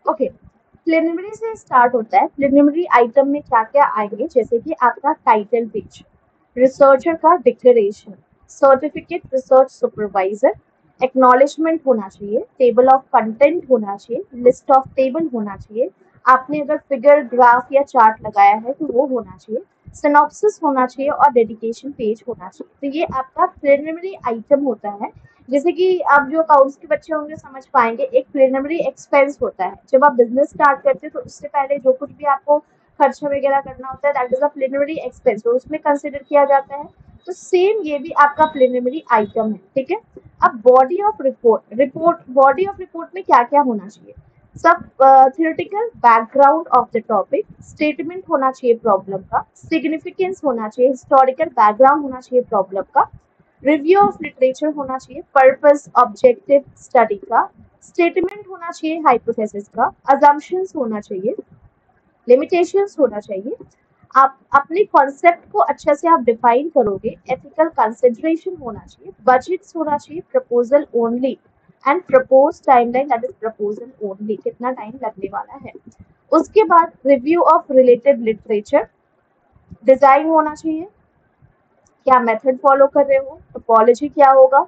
ओके, प्रिलिमिनरी से स्टार्ट होता है। प्रिलिमिनरी आइटम में क्या क्या आएंगे, जैसे कि आपका टाइटल पेज, रिसर्चर का declaration, certificate research supervisor, acknowledgement होना चाहिए, टेबल ऑफ कंटेंट होना चाहिए, लिस्ट ऑफ टेबल होना चाहिए, आपने अगर फिगर ग्राफ या चार्ट लगाया है तो वो होना चाहिए, सिनॉप्सिस होना चाहिए और डेडिकेशन पेज होना चाहिए। तो ये आपका प्रिलिमिनरी आइटम होता है। जैसे कि आप जो अकाउंट्स के बच्चे होंगे समझ पाएंगे, एक प्रिलिमिनरी एक्सपेंस होता है। जब आप बिजनेस स्टार्ट करते हैं तो उससे पहले जो कुछ भी आपको खर्चा वगैरह करना होता है, that is a preliminary expense, तो उसमें कंसिडर किया जाता है। तो सेम ये भी आपका प्रिलिमिनरी आइटम है, ठीक है। अब body of report, body of report में क्या क्या होना चाहिए, सब theoretical background of the topic, statement होना चाहिए प्रॉब्लम का, सिग्निफिकेंस होना चाहिए, हिस्टोरिकल बैकग्राउंड होना चाहिए प्रॉब्लम का, रिव्यू ऑफ लिटरेचर होना चाहिए, पर्पस ऑब्जेक्टिव स्टडी का, स्टेटमेंट होना चाहिए हाइपोथेसिस का, अजम्पशंस होना चाहिए, लिमिटेशंस होना चाहिए। आप अपने कॉन्सेप्ट को अच्छे से आप डिफाइन करोगे, एथिकल कंसिडरेशन होना चाहिए, बजट्स होना चाहिए, proposal only and propose timeline, that is proposal only, कितना टाइम लगने वाला है। उसके बाद review of related literature, design होना चाहिए, क्या मेथड फॉलो कर रहे हो, टोपोलॉजी क्या होगा,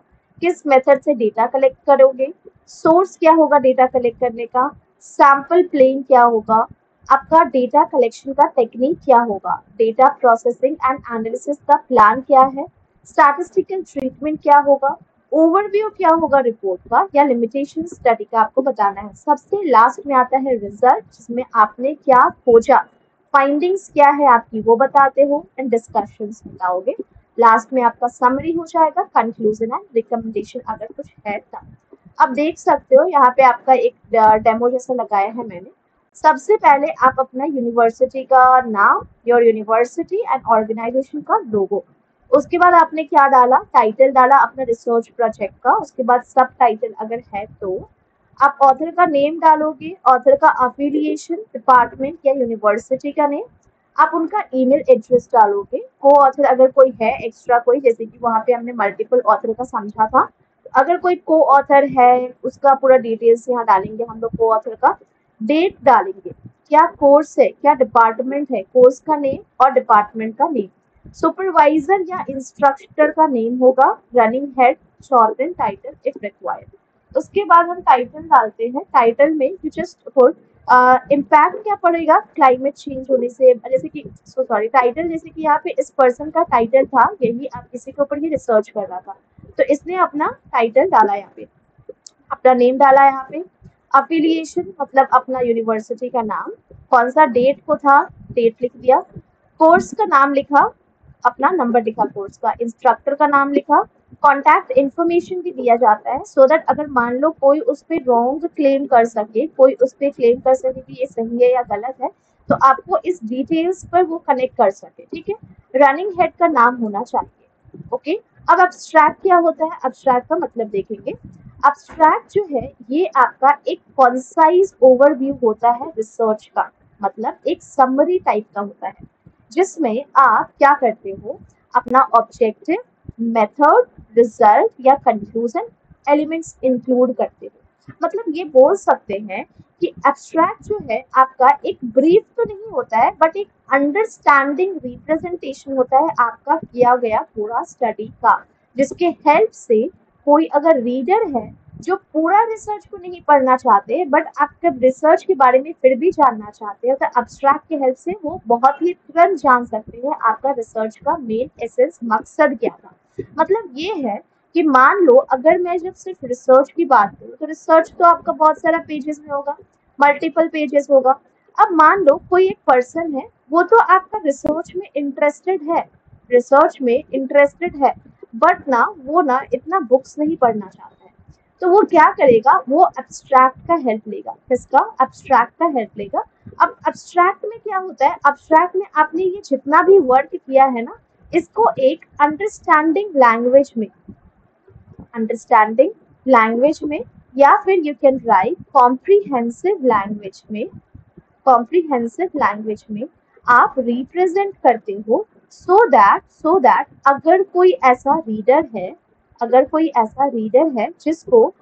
किस मेथड से डेटा कलेक्ट करोगे, सोर्स क्या होगा डेटा कलेक्ट करने का, सैंपल प्लेन क्या होगा, आपका डेटा कलेक्शन का टेक्निक क्या होगा, डेटा प्रोसेसिंग एंड एनालिसिस का प्लान क्या है, स्टैटिस्टिकल ट्रीटमेंट क्या होगा, ओवरव्यू क्या होगा रिपोर्ट का, या लिमिटेशन स्टडी का आपको बताना है। सबसे लास्ट में आता है रिजल्ट, जिसमें आपने क्या खोजा, फाइंडिंग्स क्या है आपकी वो बताते हो, एंड डिस्कशंस बताओगे। लास्ट में आपका समरी हो जाएगा, कंक्लूजन एंड रिकमेंडेशन अगर कुछ है तब। अब देख सकते हो यहाँ पे आपका एक डेमो जैसा लगाया है मैंने। सबसे पहले आप अपना यूनिवर्सिटी का नाम, योर यूनिवर्सिटी एंड ऑर्गेनाइजेशन का लोगो, उसके बाद आपने क्या डाला, टाइटल डाला अपना रिसर्च प्रोजेक्ट का, उसके बाद सब टाइटल अगर है तो आप ऑथर का नेम डालोगे, ऑथर का अफिलिएशन, डिपार्टमेंट या यूनिवर्सिटी का नेम, आप उनका ईमेल एड्रेस डालोगे, को ऑथर अगर कोई है एक्स्ट्रा कोई, जैसे कि वहां पे हमने मल्टीपल ऑथर का समझा था, अगर कोई को ऑथर है उसका पूरा डिटेल्स यहाँ डालेंगे हम लोग, को ऑथर का डेट डालेंगे, क्या कोर्स है, क्या डिपार्टमेंट है, कोर्स का नेम और डिपार्टमेंट का नेम, सुपरवाइजर या इंस्ट्रक्टर का नेम होगा, running head, short and title if required. उसके बाद हम टाइटल डालते हैं। टाइटल में यू जस्ट पुट इम्पैक्ट क्या पड़ेगा क्लाइमेट चेंज होने से, जैसे कि सॉरी टाइटल, जैसे कि यहाँ पे इस पर्सन का टाइटल था यही, आप किसी के ऊपर ही रिसर्च कर रहा था तो इसने अपना टाइटल डाला, यहाँ पे अपना नेम डाला, यहाँ पे अफिलिएशन मतलब अपना यूनिवर्सिटी का नाम, कौन सा डेट को था डेट लिख दिया, कोर्स का नाम लिखा, अपना नंबर लिखा कोर्स का, इंस्ट्रक्टर का नाम लिखा, कॉन्टैक्ट इन्फॉर्मेशन भी दिया जाता है सो दैट अगर मान लो कोई उस पर रॉन्ग क्लेम कर सके, कोई उस पर क्लेम कर सके कि ये सही है या गलत है, तो आपको इस डिटेल्स पर वो कनेक्ट कर सके, ठीक है। रनिंग हेड का नाम होना चाहिए, ओके। अब अब्स्ट्रैक्ट क्या होता है, अब्स्ट्रैक्ट का मतलब देखेंगे। अब्स्ट्रैक्ट जो है ये आपका एक कॉन्साइज ओवरव्यू होता है रिसर्च का, मतलब एक समरी टाइप का होता है, जिसमें आप क्या करते हो, अपना ऑब्जेक्टिव, मेथड, रिजल्ट या कंक्लूजन एलिमेंट्स इंक्लूड करते हो। मतलब ये बोल सकते हैं कि एब्स्ट्रैक्ट जो है आपका एक ब्रीफ तो नहीं होता है बट एक अंडरस्टैंडिंग रिप्रेजेंटेशन होता है आपका किया गया पूरा स्टडी का, जिसके हेल्प से कोई अगर रीडर है जो पूरा रिसर्च को नहीं पढ़ना चाहते बट आपके रिसर्च के बारे में फिर भी जानना चाहते हैं, तो एब्स्ट्रैक्ट की हेल्प से वो बहुत ही तुरंत जान सकते हैं आपका रिसर्च का मेन एसेंस मकसद क्या था। मतलब ये है कि मान लो अगर मैं जब सिर्फ रिसर्च की बात करूँ तो रिसर्च तो आपका बहुत सारा पेजेस में होगा, मल्टीपल पेजेस होगा। अब मान लो कोई एक पर्सन है वो तो आपका रिसर्च में इंटरेस्टेड है, रिसर्च में इंटरेस्टेड है बट ना वो ना इतना बुक्स नहीं पढ़ना चाहता है, तो वो क्या करेगा, वो एब्स्ट्रैक्ट का हेल्प लेगा, किसका, एब्स्ट्रैक्ट का हेल्प लेगा। अब एब्स्ट्रैक्ट में क्या होता है, एब्स्ट्रैक्ट में आपने ये जितना भी वर्क किया है ना इसको एक अंडरस्टैंडिंग लैंग्वेज में या फिर you can write comprehensive language में आप रिप्रेजेंट करते हो, सो दैट अगर कोई ऐसा रीडर है जिसको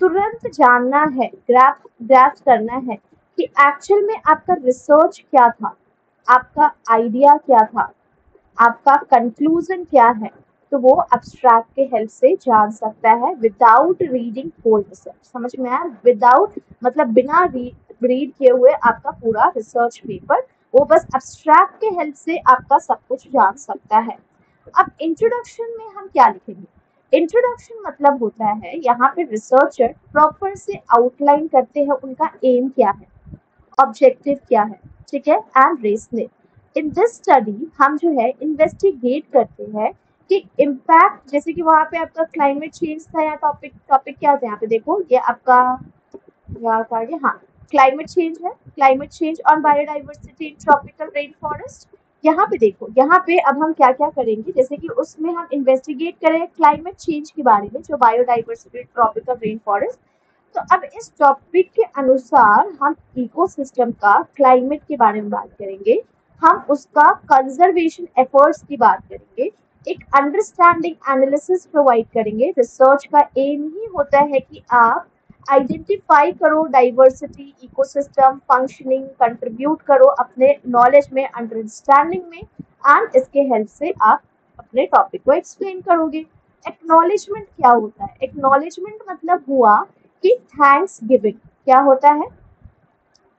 तुरंत जानना है, ग्रैस्प करना है कि एक्चुअल में आपका रिसर्च क्या था, आपका आइडिया क्या था, आपका कंक्लूजन क्या है, तो वो एब्स्ट्रैक्ट के हेल्प से जान सकता है विदाउट रीडिंग होल रिसर्च। समझ में आया, विदाउट मतलब बिना रीड किए हुए आपका पूरा रिसर्च पेपर, वो बस एब्स्ट्रैक्ट के हेल्प से आपका सब कुछ जान सकता है। अब इंट्रोडक्शन में हम क्या लिखेंगे, इंट्रोडक्शन मतलब होता है यहाँ पे रिसर्चर प्रॉपर से आउटलाइन करते हैं उनका एम क्या है, ऑब्जेक्टिव क्या है, ठीक है, and reasoning. In this study हम जो है इन्वेस्टिगेट करते हैं कि इम्पैक्ट, जैसे कि वहाँ पे आपका क्लाइमेट चेंज था या टॉपिक क्या था, यहाँ पे देखो ये आपका यहाँ का ये, हाँ क्लाइमेट चेंज है, climate change on biodiversity in tropical rain forest. यहाँ पे देखो, यहाँ पे अब हम क्या क्या करेंगे, जैसे कि उसमें हम इन्वेस्टिगेट करें क्लाइमेट चेंज के बारे में, जो बायोडाइवर्सिटी ट्रॉपिकल रेन फॉरेस्ट। तो अब इस टॉपिक के अनुसार हम इकोसिस्टम का, क्लाइमेट के बारे में बात करेंगे, हम उसका कंजर्वेशन एफर्ट्स की बात करेंगे, एक अंडरस्टैंडिंग एनालिसिस प्रोवाइड करेंगे। रिसर्च का एम ही होता है कि आप आइडेंटिफाई करो डाइवर्सिटी, इकोसिस्टम फंक्शनिंग, कंट्रीब्यूट करो अपने नॉलेज में, अंडरस्टैंडिंग में, एंड इसके हेल्प से आप अपने टॉपिक को एक्सप्लेन करोगे। एक्नॉलेजमेंट क्या होता है, एक्नॉलेजमेंट मतलब हुआ कि थैंक्स गिविंग, क्या होता है,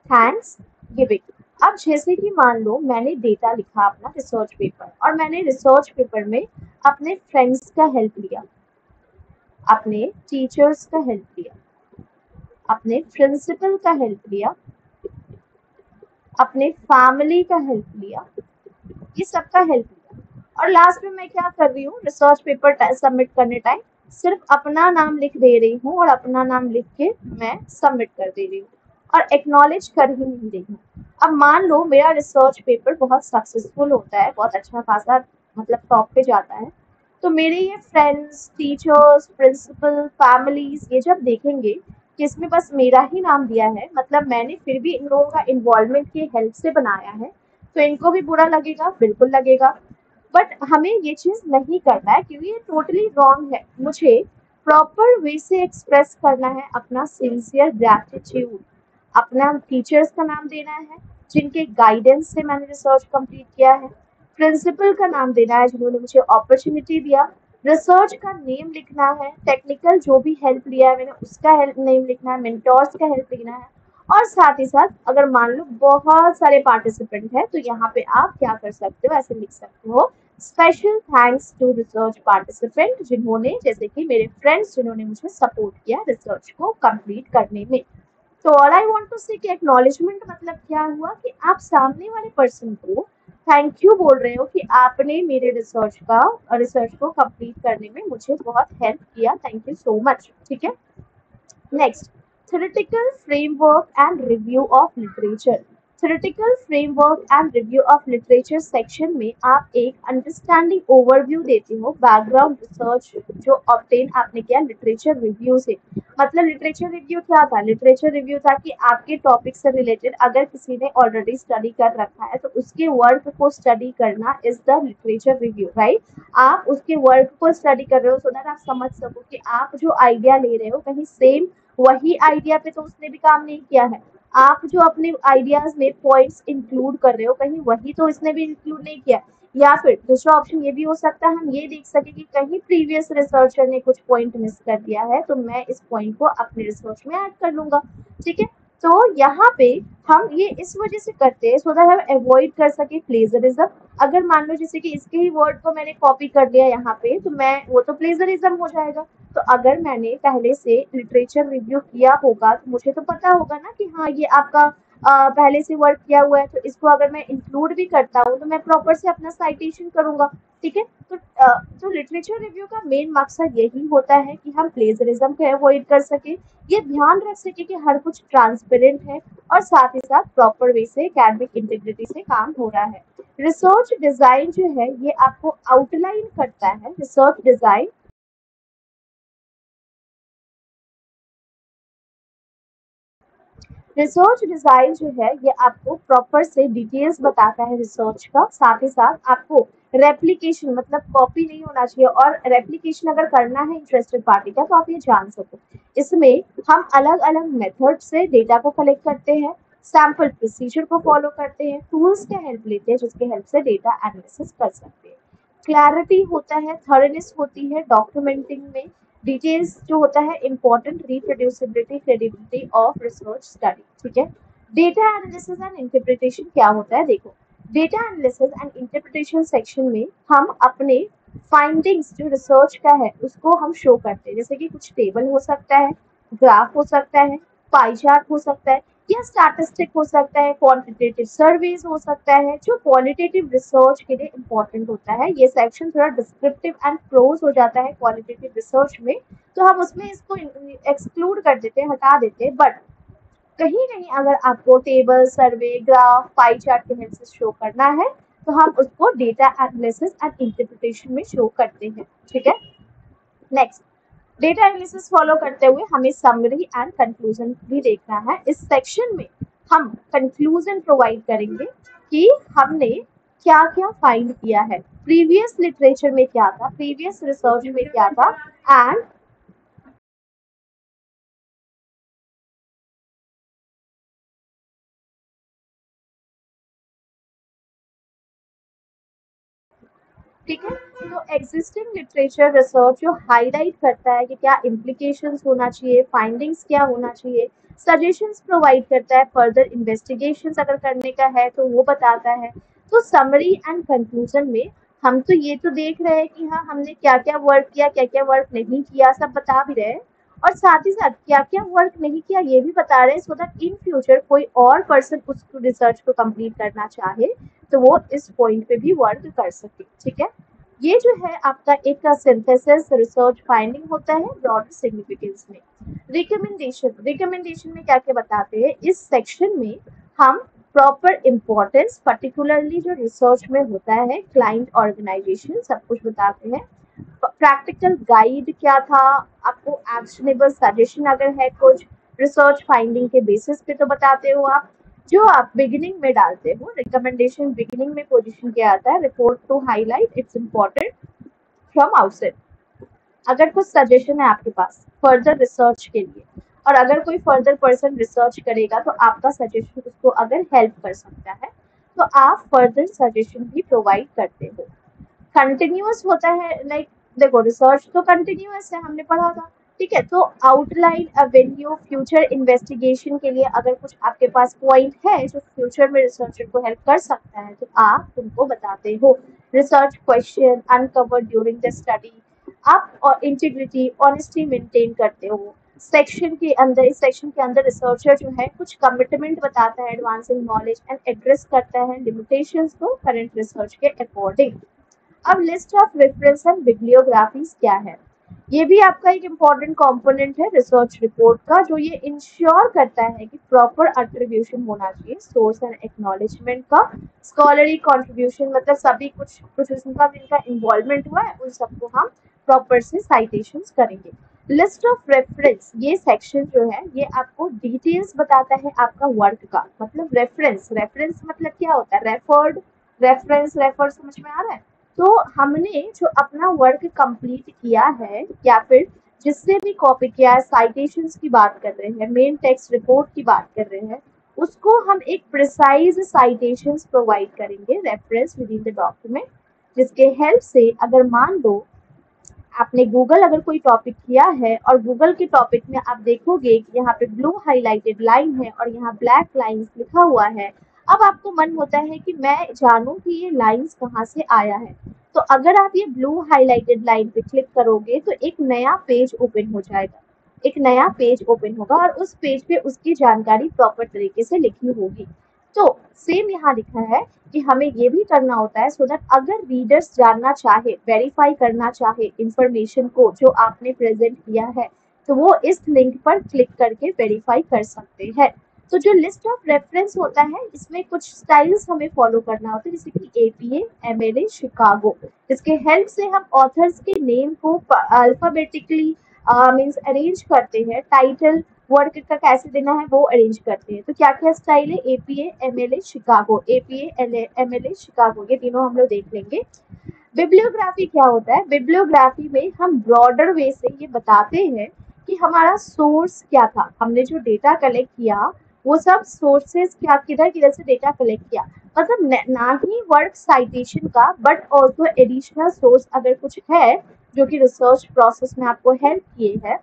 थैंक्स गिविंग। अब जैसे कि मान लो मैंने डेटा लिखा अपना रिसर्च पेपर, और मैंने रिसर्च पेपर में अपने फ्रेंड्स का हेल्प लिया, अपने टीचर्स का हेल्प लिया, अपने प्रिंसिपल का हेल्प लिया, अपने फैमिली का हेल्प लिया, ये सबका हेल्प लिया, और लास्ट में मैं क्या कर रही हूँ, रिसर्च पेपर सबमिट करने टाइम सिर्फ अपना नाम लिख दे रही हूँ और अपना नाम लिख के मैं सबमिट कर दे रही हूँ और एक्नॉलेज कर ही नहीं रही हूँ। अब मान लो मेरा रिसर्च पेपर बहुत सक्सेसफुल होता है, बहुत अच्छा खासा मतलब टॉप पे जाता है, तो मेरे ये फ्रेंड्स, टीचर्स, प्रिंसिपल, फैमिलीज ये जब देखेंगे कि इसमें बस मेरा ही नाम दिया है, मतलब मैंने फिर भी इन लोगों का इन्वॉल्वमेंट की हेल्प से बनाया है, तो इनको भी बुरा लगेगा, बिल्कुल लगेगा। बट हमें ये चीज नहीं करना है क्योंकि ये टोटली रॉन्ग है। मुझे प्रॉपर वे से एक्सप्रेस करना है अपना सिंसियर ग्रैटिट्यूड, अपना टीचर्स का नाम देना है जिनके गाइडेंस से मैंने रिसर्च कंप्लीट किया है, प्रिंसिपल का नाम देना है जिन्होंने मुझे अपॉर्चुनिटी दिया, रिसर्च का नेम लिखना है, टेक्निकल जो भी हेल्प लिया है मैंने उसका हेल्प नेम लिखना है, मेंटोर्स का हेल्प लिखना है, और साथ ही साथ अगर मान लो बहुत सारे पार्टिसिपेंट हैं तो यहाँ पे आप क्या कर सकते हो, ऐसे लिख सकते हो, special thanks to research participant, जिन्होंने जैसे कि मेरे फ्रेंड्स जिन्होंने मुझे सपोर्ट किया रिसर्च को कंप्लीट करने में। तो ऑल आई वांट टू से कि एक्नॉलेजमेंट मतलब क्या हुआ कि आप सामने वाले पर्सन को थैंक यू बोल रहे हो कि आपने मेरे रिसर्च को कंप्लीट करने में मुझे बहुत हेल्प किया, थैंक यू सो मच। ठीक है, next, theoretical framework and review of literature। theoretical framework and review of literature section में आप एक अंडरस्टैंडिंग ओवरव्यू देते हो बैकग्राउंड रिसर्च जो ऑब्टेन आपने किया लिटरेचर रिव्यू से। मतलब लिटरेचर रिव्यू क्या था, लिटरेचर रिव्यू था कि आपके टॉपिक से रिलेटेड अगर किसी ने ऑलरेडी स्टडी कर रखा है तो उसके वर्क को स्टडी करना is the literature review, right. आप उसके वर्क को स्टडी कर रहे हो सो दैट आप समझ सको कि आप जो आइडिया ले रहे हो कहीं सेम वही आइडिया पे तो उसने भी काम नहीं किया है, आप जो अपने आइडियाज में पॉइंट्स इंक्लूड कर रहे हो कहीं वही तो इसने भी इंक्लूड नहीं किया। या फिर दूसरा ऑप्शन ये भी हो सकता है हम ये देख सके कि कहीं प्रीवियस रिसर्चर ने कुछ पॉइंट मिस कर दिया है तो मैं इस पॉइंट को अपने रिसर्च में ऐड कर लूंगा। ठीक है, तो यहाँ पे हम ये इस वजह से करते हैं सो दैट हम अवॉइड कर सके प्लेजरिज्म। अगर मान लो जैसे कि इसके ही वर्ड को मैंने कॉपी कर दिया यहाँ पे तो मैं वो तो प्लेजरिज्म हो जाएगा। तो अगर मैंने पहले से लिटरेचर रिव्यू किया होगा तो मुझे तो पता होगा ना कि हाँ ये आपका पहले से वर्क किया हुआ है, तो इसको अगर मैं इंक्लूड भी करता हूँ तो मैं प्रॉपर से अपना साइटेशन करूंगा। ठीक है, तो लिटरेचर रिव्यू का मेन मकसद यही होता है कि हम प्लेजरिज्म को अवॉइड कर सके, ये ध्यान रख सके कि हर कुछ ट्रांसपेरेंट है और साथ ही साथ प्रॉपर वे से एकेडमिक इंटीग्रिटी से काम हो रहा है। रिसर्च डिजाइन जो है ये आपको आउटलाइन करता है, रिसर्च डिजाइन रिसर्च डिजाइन जो है ये आपको प्रॉपर से डिटेल्स बताता है रिसर्च का, साथ ही साथ आपको रेप्लिकेशन मतलब कॉपी नहीं होना चाहिए, और रेप्लिकेशन अगर करना है इंटरेस्टेड पार्टी का तो आप ये जान सको। इसमें हम अलग अलग मेथड से डेटा को कलेक्ट करते हैं, सैम्पल प्रोसीजर को फॉलो करते हैं, टूल्स के हेल्प लेते हैं जिसके हेल्प से डेटा एनालिसिस कर सकते हैं। क्लैरिटी होता है, थॉरनेस होती है डॉक्यूमेंटिंग में, डिटेल्स जो होता है important, reproducibility, credibility of research study. ठीक है, डेटा एनालिसिस एंड इंटरप्रिटेशन क्या होता है, देखो data analysis and interpretation section में हम अपने फाइंडिंग्स जो रिसर्च का है उसको हम शो करते हैं, जैसे कि कुछ टेबल हो सकता है, ग्राफ हो सकता है, पाई चार्ट हो सकता है, या स्टैटिस्टिक हो सकता है, क्वांटिटेटिव सर्वेज हो सकता है, जो क्वालिटेटिव रिसर्च के लिए इंपॉर्टेंट होता है। ये सेक्शन थोड़ा डिस्क्रिप्टिव एंड प्रोज हो जाता है क्वालिटेटिव रिसर्च में, तो हम उसमें इसको एक्सक्लूड कर देते हैं, हटा देते हैं। बट कहीं कहीं अगर आपको टेबल, सर्वे, ग्राफ, पाई चार्ट के हेल्प से शो करना है तो हम उसको डेटा एनालिसिस एंड इंटरप्रिटेशन में शो करते हैं। ठीक है, नेक्स्ट, डेटा एनालिसिस फॉलो करते हुए हमें समरी एंड कंक्लूजन भी देखना है। इस सेक्शन में हम कंक्लूजन प्रोवाइड करेंगे कि हमने क्या क्या फाइंड किया है, प्रीवियस लिटरेचर में क्या था, प्रीवियस रिसर्च में क्या था, एंड ठीक है, तो एग्जिस्टिंग लिटरेचर रिसर्च जो हाईलाइट करता है कि क्या इम्प्लीकेशंस होना चाहिए, फाइंडिंग्स क्या होना चाहिए, सजेशंस प्रोवाइड करता है, फर्दर इन्वेस्टिगेशंस अगर करने का है तो वो बताता है। तो समरी एंड कंक्लूजन में हम तो ये तो देख रहे हैं कि हाँ हमने क्या क्या वर्क किया, क्या क्या वर्क नहीं किया, सब बता भी रहे हैं, और साथ ही साथ क्या क्या वर्क नहीं किया ये भी बता रहे हैं, सो दैट इन फ्यूचर कोई और पर्सन उस रिसर्च को कंप्लीट करना चाहे तो वो इस पॉइंट पे भी वर्क कर सके। ठीक है, ये जो है आपका एक सिंथेसिस रिसर्च फाइंडिंग होता है ब्रॉड सिग्निफिकेंस में। रिकमेंडेशन में क्या क्या बताते हैं, इस सेक्शन में हम प्रॉपर इंपॉर्टेंस पर्टिकुलरली जो रिसर्च में होता है, क्लाइंट ऑर्गेनाइजेशन, सब कुछ बताते हैं। प्रैक्टिकल गाइड क्या था, आपको एक्शनेबल सजेशन अगर है कुछ रिसर्च फाइंडिंग के बेसिस पे तो बताते हो आप, जो आप बिगिनिंग में डालते हो, रिकमेंडेशन बिगिनिंग में पोजीशन किया आता है, report to highlight it's important from outside, अगर कुछ सजेशन है आपके पास फर्दर रिसर्च के लिए, और अगर कोई फर्दर पर्सन रिसर्च करेगा तो आपका सजेशन उसको अगर हेल्प कर सकता है तो आप फर्दर सजेशन भी प्रोवाइड करते हो। कंटिन्यूअस होता है, लाइक देखो रिसर्च तो कंटिन्यूअस है, हमने पढ़ा था, ठीक है। तो आउटलाइन एवेन्यू फ्यूचर इन्वेस्टिगेशन के लिए अगर कुछ आपके पास पॉइंट है जो फ्यूचर में रिसर्चर को हेल्प कर सकता है तो आप उनको बताते हो। Research question uncovered during the study, आप और इंटीग्रिटी ऑनेस्टी मेंटेन करते हो। सेक्शन के अंदर, इस सेक्शन के अंदर रिसर्चर जो है कुछ कमिटमेंट बताता है एडवांसिंग नॉलेज एंड एड्रेस करता है लिमिटेशंस को करंट रिसर्च के अकॉर्डिंग। अब list of reference and bibliographies क्या है, ये भी आपका एक इम्पॉर्टेंट कंपोनेंट है रिसर्च रिपोर्ट का, जो ये इंश्योर करता है कि प्रॉपर अट्रीब्यूशन होना चाहिए सोर्स एंड एक्नॉलेजमेंट का, स्कॉलरी कंट्रीब्यूशन, मतलब सभी कुछ कुछ उसका जिनका इन्वॉल्वमेंट हुआ है उन सबको हम प्रॉपर से साइटेशंस करेंगे। लिस्ट ऑफ रेफरेंस, ये सेक्शन जो है ये आपको डिटेल्स बताता है आपका वर्क का, मतलब रेफरेंस, रेफरेंस मतलब क्या होता है, रेफर्ड, रेफरेंस, रेफर, समझ में आ रहा है। तो हमने जो अपना वर्क कंप्लीट किया है या फिर जिससे भी कॉपी किया है, साइटेशंस की बात कर रहे हैं, मेन टेक्स्ट रिपोर्ट की बात कर रहे हैं, उसको हम एक प्रिसाइज साइटेशंस प्रोवाइड करेंगे, reference with in the document, जिसके हेल्प से अगर मान लो आपने गूगल अगर कोई टॉपिक किया है और गूगल के टॉपिक में आप देखोगे कि यहाँ पे ब्लू हाईलाइटेड लाइन है और यहाँ ब्लैक लाइंस लिखा हुआ है, अब आपको मन होता है कि मैं जानूं कि ये लाइंस कहाँ से आया है, तो अगर आप ये ब्लू हाईलाइटेड लाइन पे क्लिक करोगे तो एक नया पेज ओपन हो जाएगा, एक नया पेज ओपन होगा और उस पेज पे उसकी जानकारी प्रॉपर तरीके से लिखी होगी। तो सेम यहाँ लिखा है कि हमें ये भी करना होता है सो दैट अगर रीडर्स जानना चाहे, वेरीफाई करना चाहे इंफॉर्मेशन को जो आपने प्रेजेंट किया है, तो वो इस लिंक पर क्लिक करके वेरीफाई कर सकते हैं। तो जो लिस्ट ऑफ रेफरेंस होता है इसमें कुछ स्टाइल्स हमें फॉलो करना होता है, जैसे कि एपीए, एमएलए, शिकागो, जिसके हेल्प से हम ऑथर्स के नेम को अल्फाबेटिकली मीन्स अरेंज करते हैं, टाइटल वर्क का कैसे देना है वो अरेंज करते हैं। तो क्या क्या स्टाइल है, APA, MLA, Chicago, APA, MLA, Chicago, ये तीनों हम लोग देख लेंगे। बिब्लियोग्राफी क्या होता है, बिब्लियोग्राफी में हम ब्रॉडर वे से ये बताते हैं कि हमारा सोर्स क्या था, हमने जो डेटा कलेक्ट किया वो सब सोर्सेस क्या, किधर किधर से डेटा कलेक्ट किया, मतलब ना ही वर्क साइटेशन का बट ऑल्सो एडिशनल सोर्स अगर कुछ है जो कि रिसर्च प्रोसेस में आपको हेल्प किए हैं,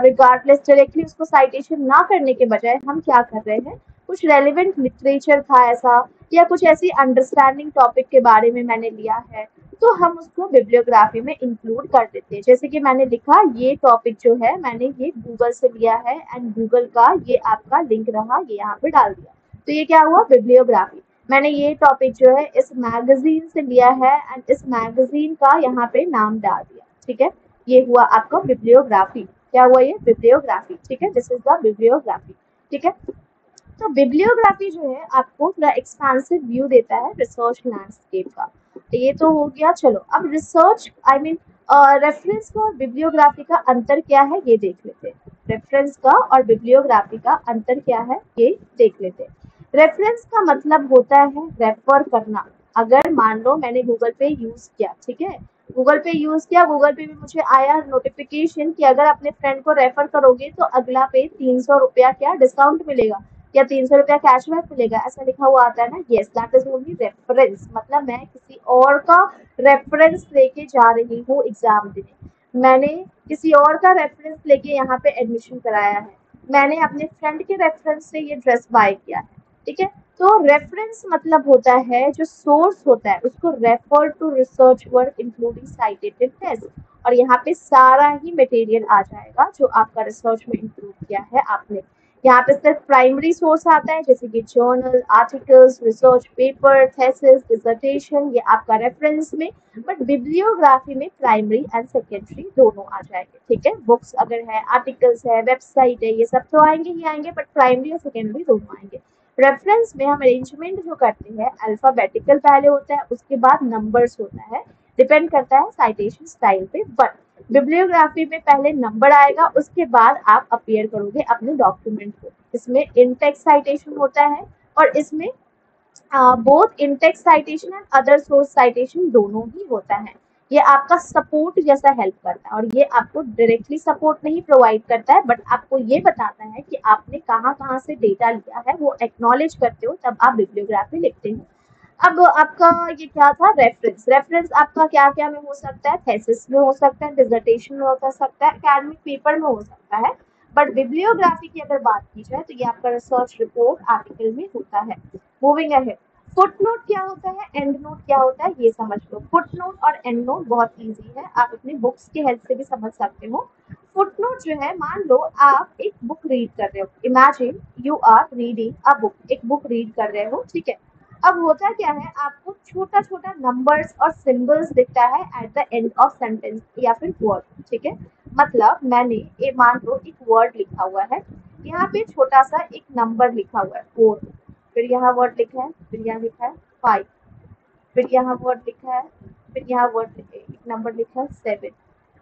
रिगार्डलेस डायरेक्टली उसको साइटेशन ना करने के बजाय हम क्या कर रहे हैं, कुछ रेलिवेंट लिटरेचर था ऐसा या कुछ ऐसी अंडरस्टैंडिंग टॉपिक के बारे में मैंने लिया है तो हम उसको बिब्लियोग्राफी में इंक्लूड कर देते हैं। जैसे कि मैंने लिखा ये टॉपिक जो है मैंने ये गूगल से लिया है एंड गूगल का ये आपका लिंक रहा, ये यहाँ पे डाल दिया, तो ये क्या हुआ, बिब्लियोग्राफी। मैंने ये टॉपिक जो है इस मैगजीन से लिया है एंड इस मैगजीन का यहाँ पे नाम डाल दिया, ठीक है, ये हुआ आपका बिब्लियोग्राफी। क्या हुआ, ये बिब्लियोग्राफी, ठीक है, दिस इज द बिब्लियोग्राफी, ठीक है। तो बिब्लियोग्राफी जो है आपको पूरा एक्सपांसिव व्यू देता है रिसर्च लैंडस्केप का। ये तो हो गया, चलो अब रिसर्च आई मीन रेफरेंस का और बिब्लियोग्राफी का अंतर क्या है ये देख लेते हैं। रेफरेंस का और बिब्लियोग्राफी का अंतर क्या है ये देख लेते हैं। रेफरेंस का मतलब होता है रेफर करना, अगर मान लो मैंने गूगल पे यूज किया, ठीक है, गूगल पे यूज किया, गूगल पे भी मुझे आया नोटिफिकेशन कि अगर अपने फ्रेंड को रेफर करोगे तो अगला पे 300 रुपया क्या डिस्काउंट मिलेगा या 300 रुपया कैशबैक मिलेगा, ऐसा लिखा हुआ आता है ना, yes that is only reference, मतलब मैं किसी और का रेफरेंस लेके जा रही हूँ एग्जाम देने, मैंने किसी और का रेफरेंस लेके यहाँ पे एडमिशन कराया है, मैंने अपने फ्रेंड के रेफरेंस से ये ड्रेस बाय किया है, ठीक है। तो रेफरेंस मतलब होता है जो सोर्स होता है उसको refer to research work including cited test, और यहाँ पे सारा ही मटेरियल आ जाएगा जो आपका रिसर्च में इंक्लूड किया है आपने। यहाँ पे सिर्फ प्राइमरी सोर्स आता है जैसे कि journal, articles, research paper, thesis, dissertation, ये आपका रेफरेंस में, बट बिब्लियोग्राफी में प्राइमरी एंड सेकेंडरी दोनों आ जाएंगे, ठीक है, बुक्स अगर है, आर्टिकल्स है, वेबसाइट है, ये सब तो आएंगे ही आएंगे, बट प्राइमरी और सेकेंडरी दोनों आएंगे। रेफरेंस में हम अरेंजमेंट जो करते हैं अल्फाबेटिकल पहले होता है, उसके बाद नंबर्स होता है, डिपेंड करता है साइटेशन स्टाइल पे, बट बिब्लियोग्राफी में पहले नंबर आएगा उसके बाद आप अपीयर करोगे अपने डॉक्यूमेंट को। इसमें इंटेक्स साइटेशन होता है और इसमें both Intex citation and other source citation दोनों ही होता है। ये आपका सपोर्ट जैसा हेल्प करता है, और ये आपको डायरेक्टली सपोर्ट नहीं प्रोवाइड करता है, बट आपको ये बताता है कि आपने कहाँ कहाँ से डेटा लिया है, वो एक्नॉलेज करते हो तब आप बिब्लियोग्राफी लिखते हो। अब आपका ये क्या था, रेफरेंस। रेफरेंस आपका क्या क्या में हो सकता है, थेसिस में हो सकता है, डिसर्टेशन में हो सकता है, एकेडमिक पेपर में हो सकता है, बट बिब्लियोग्राफी की अगर बात की जाए तो ये आपका रिसर्च रिपोर्ट आर्टिकल में होता है। मूविंग अहेड, फुट नोट क्या होता है, एंड नोट क्या होता है, ये समझ लो। फुट नोट और एंड नोट बहुत इजी है, आप अपनी बुक्स की हेल्प से भी समझ सकते हो। फुट नोट जो है, मान लो आप एक बुक रीड कर रहे हो, imagine you are reading a book, एक बुक रीड कर रहे हो, ठीक है। अब होता क्या है, आपको छोटा छोटा नंबर्स और सिंबल्स दिखता है at the end of sentence या फिर वर्ड, ठीक है। मतलब मैंने ये मान लो एक वर्ड लिखा हुआ है, यहाँ पे छोटा सा एक नंबर लिखा हुआ है 4, फिर यहाँ वर्ड लिखा है, फिर यहाँ लिखा है 5, फिर यहाँ वर्ड लिखा है, फिर यहाँ वर्ड एक नंबर लिखा है 7।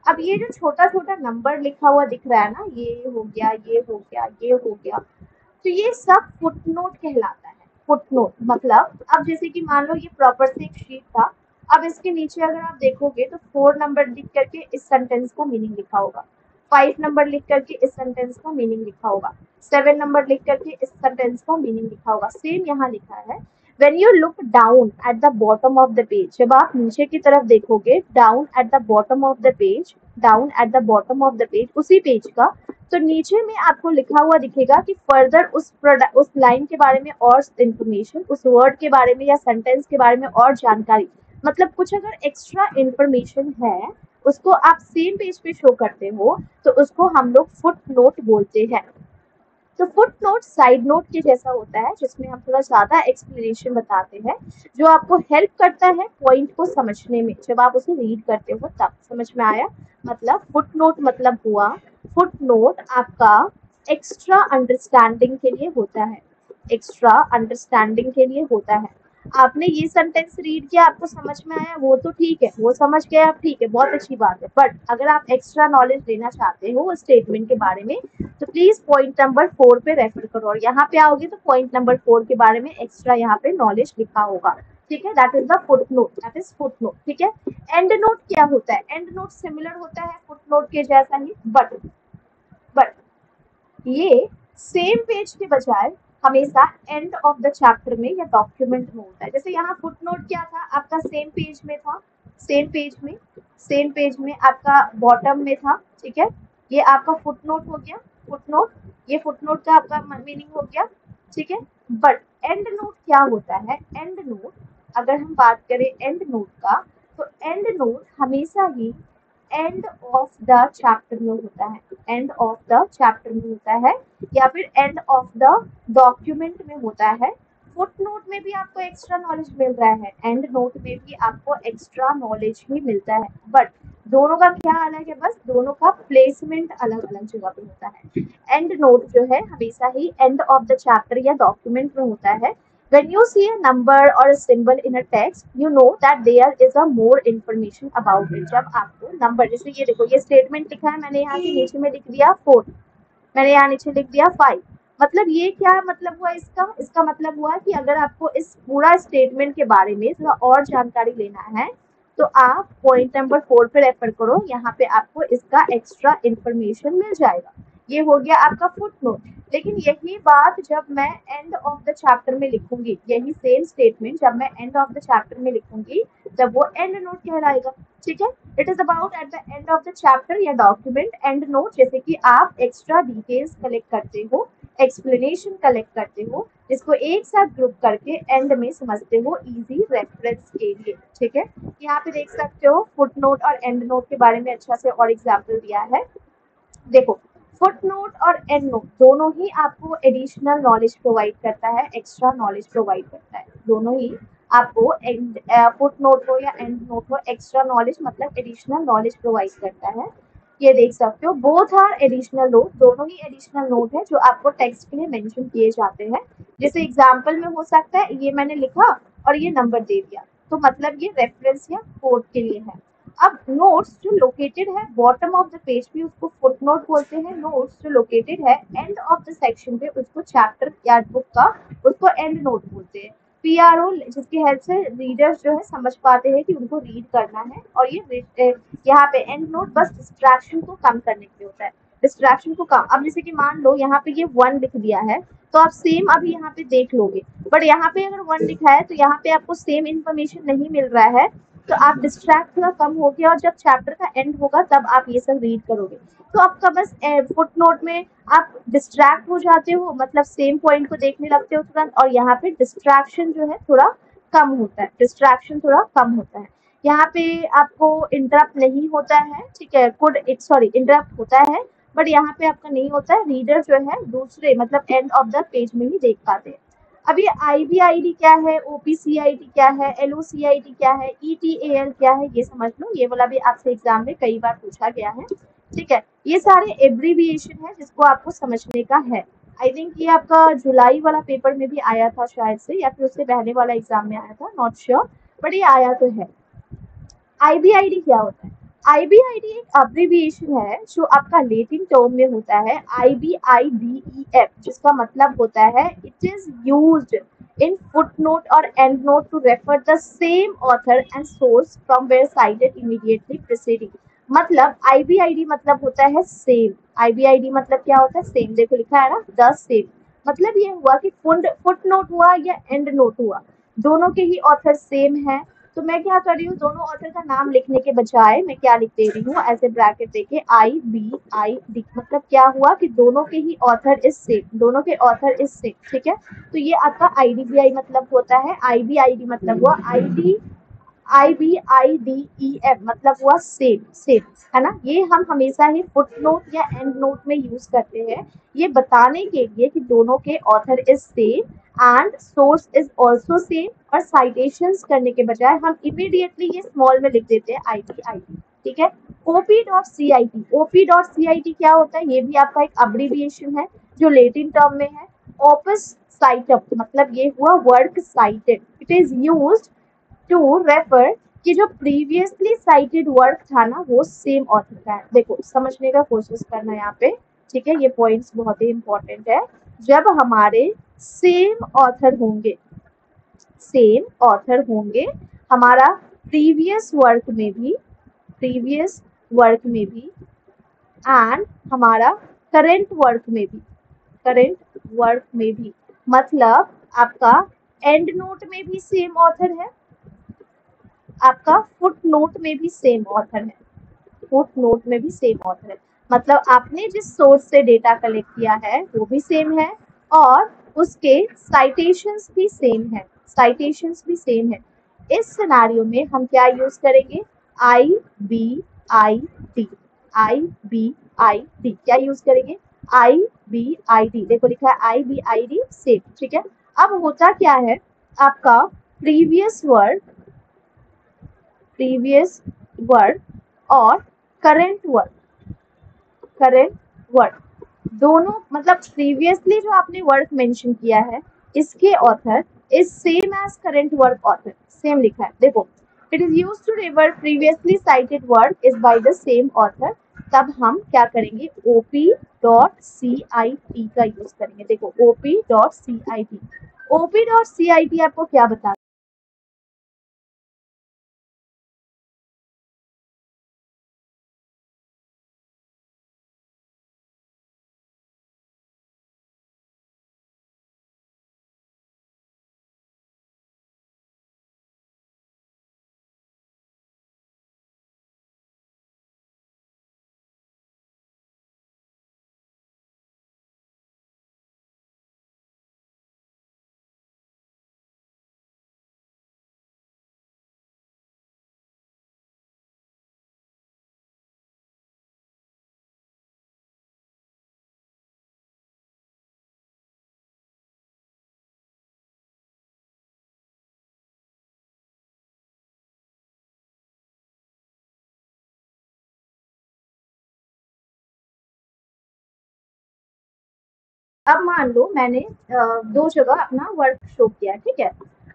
अब ये जो छोटा छोटा नंबर लिखा हुआ दिख रहा है ना, ये हो गया, ये हो गया, ये हो गया, तो ये सब फुटनोट कहलाता है। फुटनोट मतलब, अब जैसे कि मान लो ये प्रॉपर से एक शीट था, अब इसके नीचे अगर आप देखोगे तो 4 नंबर लिख करके इस सेंटेंस का मीनिंग लिखा होगा, 5 नंबर लिख करके इस सेंटेंस का मीनिंग लिखा होगा, 7 नंबर लिख करके इस सेंटेंस का मीनिंग लिखा होगा। सेम यहाँ लिखा है, when you look down at the bottom of the page, जब आप नीचे की तरफ देखोगे, down at the bottom of the page, down at the bottom of the page, उसी पेज का, तो नीचे में आपको लिखा हुआ दिखेगा कि फर्दर उस लाइन के बारे में और इंफॉर्मेशन, उस वर्ड के बारे में या सेंटेंस के बारे में और जानकारी, मतलब कुछ अगर एक्स्ट्रा इंफॉर्मेशन है, उसको आप सेम पेज पे शो करते हो, तो उसको हम लोग फुट नोट बोलते हैं। तो फुट नोट साइड नोट के जैसा होता है, जिसमें हम थोड़ा ज्यादा एक्सप्लेनेशन बताते हैं, जो आपको हेल्प करता है पॉइंट को समझने में, जब आप उसे रीड करते हो तब। समझ में आया? मतलब फुट नोट मतलब हुआ, फुट नोट आपका एक्स्ट्रा अंडरस्टैंडिंग के लिए होता है, एक्स्ट्रा अंडरस्टैंडिंग के लिए होता है। आपने ये सेंटेंस रीड किया, आपको समझ में आया, वो तो ठीक है, वो समझ गए आप, ठीक है, बहुत अच्छी बात है, बट अगर आप एक्स्ट्रा नॉलेज लेना चाहते हो उस स्टेटमेंट के बारे में, तो प्लीज पॉइंट नंबर 4 पे रेफर करो, और यहाँ पे आओगे तो पॉइंट नंबर 4 के बारे में एक्स्ट्रा यहाँ पे नॉलेज लिखा होगा, ठीक है। That is the foot note, that is foot note, ठीक है। एंड नोट क्या होता है? एंड नोट सिमिलर होता है फुट नोट के जैसा ही, बट ये सेम पेज के बजाय हमेशा एंड ऑफ द चैप्टर में या डॉक्यूमेंट में होता है। जैसे यहाँ फुट नोट क्या था आपका, सेम पेज में था, सेम पेज में, सेम पेज में आपका बॉटम में था, ठीक है। ये आपका फुट नोट हो गया, फुट नोट, ये फुट नोट का आपका मीनिंग हो गया, ठीक है। बट एंड नोट क्या होता है? एंड नोट, अगर हम बात करें एंड नोट का, तो एंड नोट हमेशा ही एंड ऑफ द चैप्टर में होता है, एंड ऑफ द चैप्टर में होता है, या फिर एंड ऑफ द डॉक्यूमेंट में होता है। फुट नोट में भी आपको एक्स्ट्रा नॉलेज मिल रहा है, एंड नोट में भी आपको एक्स्ट्रा नॉलेज ही मिलता है, बट दोनों का क्या अलग है, बस दोनों का प्लेसमेंट अलग अलग जगह पे होता है। एंड नोट जो है हमेशा ही एंड ऑफ द चैप्टर या डॉक्यूमेंट में होता है। When you see a number or a symbol in a text, you know that there is a more information about it. जब आपको नंबर, जैसे ये देखो, ये स्टेटमेंट लिखा है, मैंने यहाँ के नीचे में लिख दिया 4, मैंने यहाँ नीचे लिख दिया 5, मतलब ये क्या मतलब हुआ इसका? इसका मतलब हुआ कि अगर आपको इस पूरा स्टेटमेंट के बारे में थोड़ा और जानकारी लेना है, तो आप पॉइंट नंबर 4 पे रेफर करो, यहाँ पे आपको इसका एक्स्ट्रा इंफॉर्मेशन मिल जाएगा। ये हो गया आपका फुट नोट। लेकिन यही बात जब मैं एंड ऑफ द चैप्टर में लिखूंगी, यही सेम स्टेटमेंट जब मैं एंड ऑफ द चैप्टर में लिखूंगी, तब वो एंड नोट कहलाएगा, ठीक है। It is about at the end of the chapter या डॉक्यूमेंट, एंड नोट जैसे कि आप एक्स्ट्रा डिटेल्स कलेक्ट करते हो, एक्सप्लेनेशन कलेक्ट करते हो, इसको एक साथ ग्रुप करके एंड में समझते हो इजी रेफरेंस के लिए, ठीक है। यहाँ पे देख सकते हो फुट नोट और एंड नोट के बारे में अच्छा से और एग्जाम्पल दिया है। देखो, फुट नोट और एंड नोट दोनों ही आपको एडिशनल नॉलेज प्रोवाइड करता है, एक्स्ट्रा नॉलेज प्रोवाइड करता है, दोनों ही आपको फुट नोट हो या एंड नोट हो, एक्स्ट्रा नॉलेज मतलब एडिशनल नॉलेज प्रोवाइड करता है। ये देख सकते हो, बोथ आर एडिशनल नोट, दोनों ही एडिशनल नोट है जो आपको टेक्स्ट के लिए मेंशन किए जाते हैं। जैसे एग्जाम्पल में हो सकता है ये मैंने लिखा और ये नंबर दे दिया, तो मतलब ये रेफरेंस या कोड के लिए है। अब नोट्स जो लोकेटेड है बॉटम ऑफ द पेज पे उसको फुट नोट बोलते हैं, नोट्स जो लोकेटेड है एंड ऑफ द सेक्शन पे उसको चैप्टर या बुक का उसको एंड नोट बोलते हैं। PRO जिसकी हेल्प से रीडर्स जो है समझ पाते हैं कि उनको रीड करना है, और ये यहाँ पे एंड नोट बस डिस्ट्रैक्शन को कम करने के लिए होता है, डिस्ट्रैक्शन को कम। अब जैसे कि मान लो यहाँ पे ये 1 लिख दिया है, तो आप सेम अभी यहाँ पे देख लोगे, बट यहाँ पे अगर 1 लिखा है तो यहाँ पे आपको सेम इन्फॉर्मेशन नहीं मिल रहा है, तो आप डिस्ट्रैक्ट थोड़ा कम हो गया, और जब चैप्टर का एंड होगा तब आप ये सब रीड करोगे। तो आपका बस फुट नोट में आप डिस्ट्रैक्ट हो जाते हो, मतलब सेम पॉइंट को देखने लगते हो तुरंत, और यहाँ पे डिस्ट्रैक्शन जो है थोड़ा कम होता है, डिस्ट्रैक्शन थोड़ा कम होता है। यहाँ पे आपको इंटरप्ट नहीं होता है, ठीक है, कुड इट सॉरी इंटरप्ट होता है, बट यहाँ पे आपका नहीं होता है, रीडर जो है दूसरे मतलब एंड ऑफ द पेज में ही देख पाते हैं। अब ये IBID क्या है, OPCID क्या है, LOCID क्या है, ETAL क्या है, ये समझ लो, ये वाला भी आपसे एग्जाम में कई बार पूछा गया है, ठीक है। ये सारे एब्रीविएशन है जिसको आपको समझने का है। आई थिंक ये आपका जुलाई वाला पेपर में भी आया था शायद से, या फिर उससे पहले वाला एग्जाम में आया था, नॉट श्योर, बट ये आया तो है। IBID क्या होता है? IBID एक अब्रिविएशन है जो आपका लेटिन टर्म में होता है, IBIDEF, जिसका मतलब होता है it is used in footnote or endnote to refer the same author and source from where cited immediately preceding। मतलब IBID मतलब होता है सेम, IBID मतलब क्या होता है, सेम, देखो लिखा है ना, द सेम, मतलब ये हुआ कि फुट नोट हुआ या एंड नोट हुआ, दोनों के ही ऑथर सेम है। तो मैं क्या कर रही हूँ, दोनों ऑथर का नाम लिखने के बजाय मैं क्या लिख दे रही हूँ, ऐसे ब्रैकेट देके IBID, मतलब क्या हुआ कि दोनों के ही ऑथर इज सेम, दोनों के ऑथर इज सेम, ठीक है। तो ये आपका IDBI मतलब होता है, IBID मतलब हुआ IBIDEF मतलब हुआ सेम सेम, है ना। ये हम हमेशा ही फुट नोट या एंड नोट में यूज करते हैं, ये बताने के लिए कि दोनों के author is same and source is also same, और साइटेशंस करने के बजाय हम इमीडिएटली ये स्मॉल में लिख देते हैं IBID, ठीक है। OP.CIT क्या होता है, ये भी आपका एक अब्रिविएशन है जो लेटिन टर्म में है। ऑपस साइटअप मतलब ये हुआ work cited, it is used to refer कि जो प्रीवियसली साइटेड वर्क था ना वो सेम ऑथर का है। देखो समझने का कोशिश करना यहाँ पे, ठीक है, ये पॉइंट्स बहुत ही इंपॉर्टेंट है। जब हमारे सेम ऑथर होंगे, सेम ऑथर होंगे, हमारा प्रीवियस वर्क में भी, प्रीवियस वर्क में भी, एंड हमारा करेंट वर्क में भी, करेंट वर्क में भी, मतलब आपका एंड नोट में भी सेम ऑथर है, आपका फुट नोट में भी सेम ऑथर है, फुट नोट में भी सेम ऑथर है, मतलब आपने जिस सोर्स से डेटा कलेक्ट किया है वो भी सेम है, और उसके साइटेशंस भी सेम है, साइटेशंस भी सेम है। इस सिनेरियो में हम क्या यूज करेंगे, IBID, IBID क्या यूज करेंगे, IBID, देखो लिखा है IBID सेम, ठीक है। अब होता क्या है, आपका प्रीवियस वर्क, प्रीवियस वर्क और करेंट वर्क, करेंट वर्क दोनों, मतलब प्रीवियसली जो आपने वर्क मेंशन किया है इसके author is same as current work author, same लिखा है, देखो इट इज यूज टू रिवर previously cited work is by the same author, तब हम क्या करेंगे, OP.CIT का यूज करेंगे। देखो OP.CIT, OP.CIT आपको क्या बता, अब मान लो मैंने दो जगह अपना वर्क शो किया, ठीक है।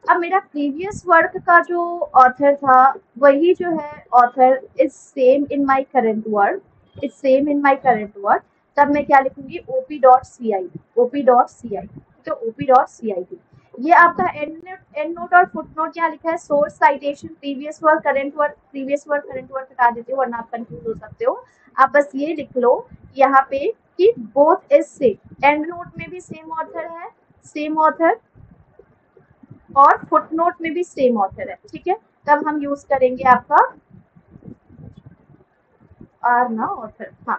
अब मेरा प्रीवियस वर्क का जो ऑथर था वही जो है author is same in my current work, is same in my current work, तब मैं क्या लिखूंगी, OP.CIT, OP.CIT, तो OP.CIT ये आपका एंड नोट और फुट नोट क्या लिखा है, source, citation, previous work, current work, previous work current work हटा देते हो वरना आप कंफ्यूज हो सकते हो। आप बस ये लिख लो यहाँ पे कि both is same, and note में भी सेम ऑथर है, सेम ऑथर, और फुट नोट में भी सेम ऑथर है, ठीक है। तब हम यूज करेंगे आपका आर ना ऑथर, हाँ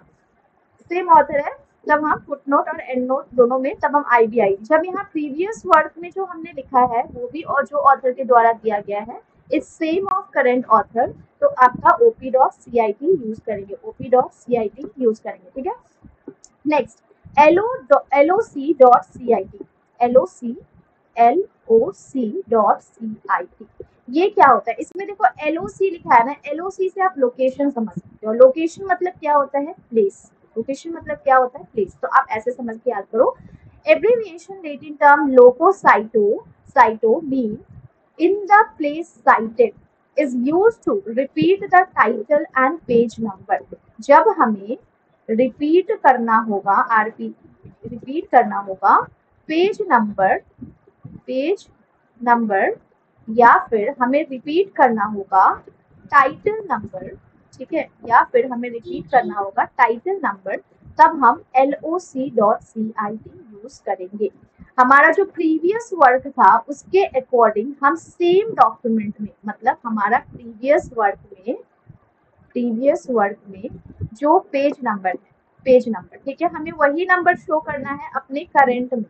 सेम ऑथर है, तब हम फुट नोट और एंड नोट दोनों में तब हम IBID, जब यहाँ प्रीवियस वर्क में जो हमने लिखा है वो भी और जो ऑथर के द्वारा दिया गया है is same of current author, तो आपका OP.CIT यूज करेंगे, OP.CIT यूज करेंगे, ठीक है। नेक्स्ट LOC.CIT, LOC LOC.CIT, ये क्या होता है, इसमें देखो LOC लिखा है ना, LOC से आप लोकेशन समझ सकते हो, लोकेशन मतलब क्या होता है, प्लेस, लोकेशन मतलब क्या होता है, प्लेस, तो आप ऐसे समझ के याद करो। Abbreviation Latin term cito mean in the place cited is used to repeat the title and page number, जब हमें रिपीट करना होगा, आरपी रिपीट करना होगा पेज नंबर या फिर हमें रिपीट करना होगा टाइटल नंबर, ठीक है, या फिर हमें रिपीट करना होगा टाइटल नंबर, तब हम LOC.CIT यूज करेंगे। हमारा जो प्रीवियस वर्क था उसके अकॉर्डिंग हम सेम डॉक्यूमेंट में, मतलब हमारा प्रीवियस वर्क में जो पेज नंबर, ठीक है, हमें वही नंबर शो करना है अपने करंट में,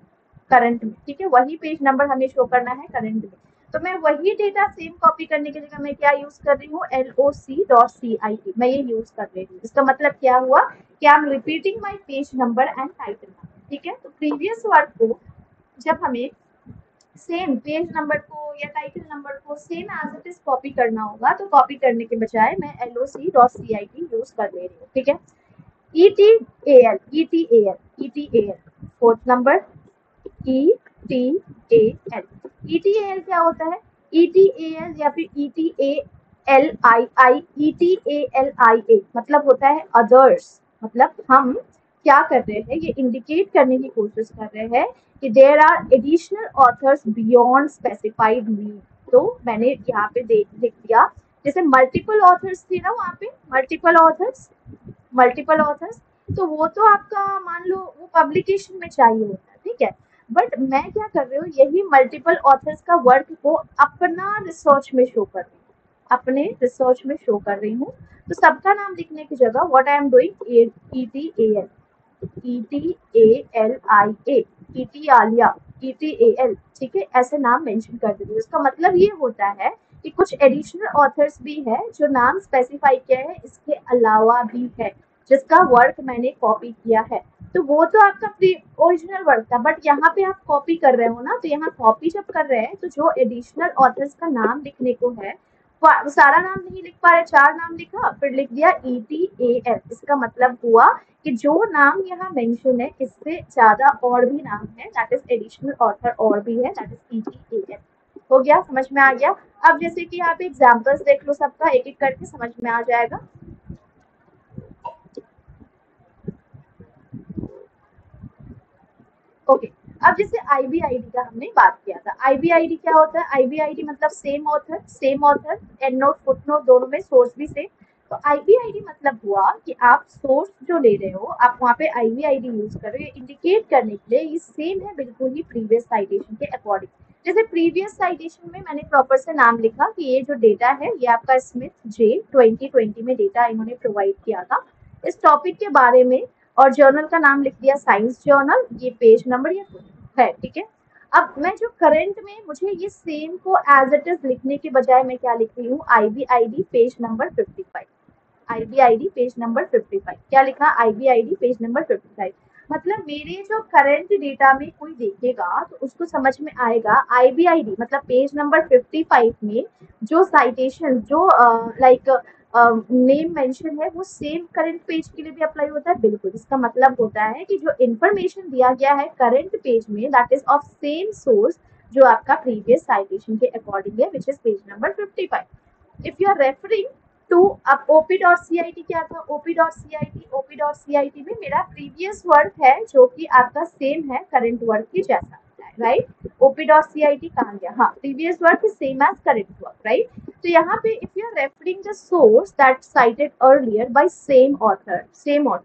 ठीक है, वही पेज नंबर हमें शो करना है करंट में, तो मैं वही डेटा सेम कॉपी करने की जगह मैं क्या यूज कर रही हूँ, LOC.CIT, मैं ये यूज कर रही हूँ। इसका मतलब क्या हुआ कि I am repeating my page number and title number, ठीक है। तो प्रीवियस वर्क को जब हमें सेम पेज नंबर को या टाइटल नंबर को same as it is copy करना होगा, तो कॉपी करने के बजाय मैं LOC.CIT यूज कर ले रही हूँ, ठीक है। ETAL fourth number, ETAL, ETAL क्या होता है, ETAL या फिर ETALIA मतलब होता है अदर्स, मतलब हम क्या कर रहे हैं, ये इंडिकेट करने की कोशिश कर रहे हैं कि there are additional authors beyond specified mean, तो मैंने यहाँ पे लिख दिया, जैसे मल्टीपल ऑथर्स थे ना वहाँ पे, मल्टीपल ऑथर्स, तो वो तो आपका मान लो वो पब्लिकेशन में चाहिए होता है, ठीक है, बट मैं क्या कर रही हूँ, यही मल्टीपल ऑथर्स का वर्क को अपना रिसर्च में शो कर रही हूँ, अपने रिसर्च में शो कर रही हूँ, तो सबका नाम लिखने की जगह what I am doing, ETAL, ETAL, ठीक है, ऐसे नाम मेंशन कर देती हूँ। इसका मतलब ये होता है कि कुछ एडिशनल ऑथर्स भी है जो नाम स्पेसिफाई किया है, इसके अलावा भी है जिसका वर्क मैंने कॉपी किया है, तो वो तो आपका ओरिजिनल वर्क था, बट यहाँ पे आप कॉपी कर रहे हो ना, तो यहाँ कॉपी जब कर रहे हैं तो जो एडिशनल ऑथर्स का नाम लिखने को है, सारा नाम नहीं लिख पा रहे, 4 नाम लिखा फिर लिख दिया ETAL, इसका मतलब हुआ कि जो नाम यहाँ मेंशन है इससे ज्यादा और भी नाम है, दैट इज एडिशनल ऑथर और भी है, दैट इज ETAL। हो गया, समझ में आ गया। अब जैसे कि आप एग्जांपल्स देख लो, सबका एक एक करके समझ में आ जाएगा। ओके, अब जैसे IBID का हमने बात किया था, IBID क्या होता है, IBID मतलब same author, and note foot note दोनों में सोर्स भी सेम, तो IBID मतलब हुआ कि आप सोर्स जो ले रहे हो आप वहाँ पे IBID यूज कर रहे हो, इंडिकेट करने के लिए ये सेम है बिल्कुल ही प्रीवियस साइटेशन के अकॉर्डिंग। जैसे प्रीवियस साइटेशन में मैंने प्रॉपर से नाम लिखा कि ये जो डेटा है ये आपका स्मिथ जे 2020 में डेटा इन्होंने प्रोवाइड किया था इस टॉपिक के बारे में, और जर्नल का नाम लिख दिया साइंस जर्नल, ये पेज नंबर ये है, ठीक है। अब मैं जो करंट में मुझे ये सेम को एज इट इज लिखने के बजाय मैं क्या लिख रही हूँ, IBID page number 55, IBID page number 55, क्या लिखा, IBID पेज नंबर 55, मतलब मेरे जो करंट डेटा में कोई देखेगा तो उसको समझ में आएगा IBID मतलब पेज नंबर 55 में जो साइटेशन जो लाइक नेम मेंशन है वो सेम करंट पेज के लिए भी अप्लाई होता है, बिल्कुल। इसका मतलब होता है कि जो इन्फॉर्मेशन दिया गया है करंट पेज में that is of same source जो आपका प्रीवियस साइटेशन के अकॉर्डिंग है, which is page number 55। If you are referring to, अब OP.CIT क्या था, OP.CIT में मेरा प्रीवियस वर्क है जो कि आपका सेम है करंट वर्क के जैसा, राइट। op.cit कहाँ गया, हाँ previous work is same as current work, right. तो यहाँ पे if you are referring the source that cited earlier by same author,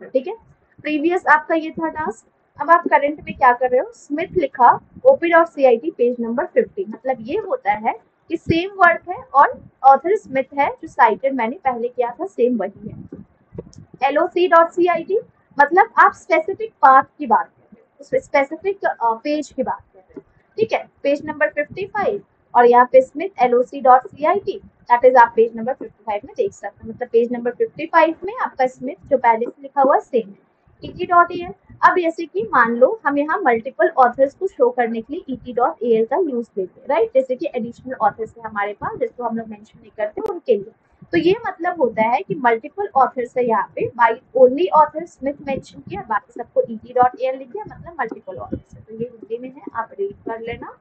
ठीक है। प्रीवियस आपका ये था टास्क, अब आप करंट में क्या कर रहे हो, स्मिथ लिखा op.cit पेज नंबर 50, मतलब ये होता है कि सेम वर्क है और ऑथर स्मिथ है, जो साइटेड मैंने पहले किया था सेम वही है। loc.cit मतलब आप स्पेसिफिक पाथ की बात कर रहे हो, स्पेसिफिक पेज की बात कर रहे हो, ठीक है, पेज नंबर 55, और यहाँ पे स्मिथ loc.cit दैट इज आप पेज नंबर 55 में देख सकते हैं, मतलब पेज नंबर 55 में आपका स्मिथ जो पहले से लिखा हुआ सेम है। et.al, अब जैसे कि मान लो हम यहाँ मल्टीपल ऑथर्स को शो करने के लिए et.al का यूज लेते हैं, राइट, जैसे कि एडिशनल ऑथर्स है हमारे पास जिसको हम लोग मेंशन नहीं करते उनके लिए, तो ये मतलब होता है कि मल्टीपल ऑथर्स है यहाँ पे, by only author Smith mention किया, बाकी सबको et.al लिख दिया, मतलब मल्टीपल ऑथर्स है, तो ये हिंदी में है, आप रीड कर लेना।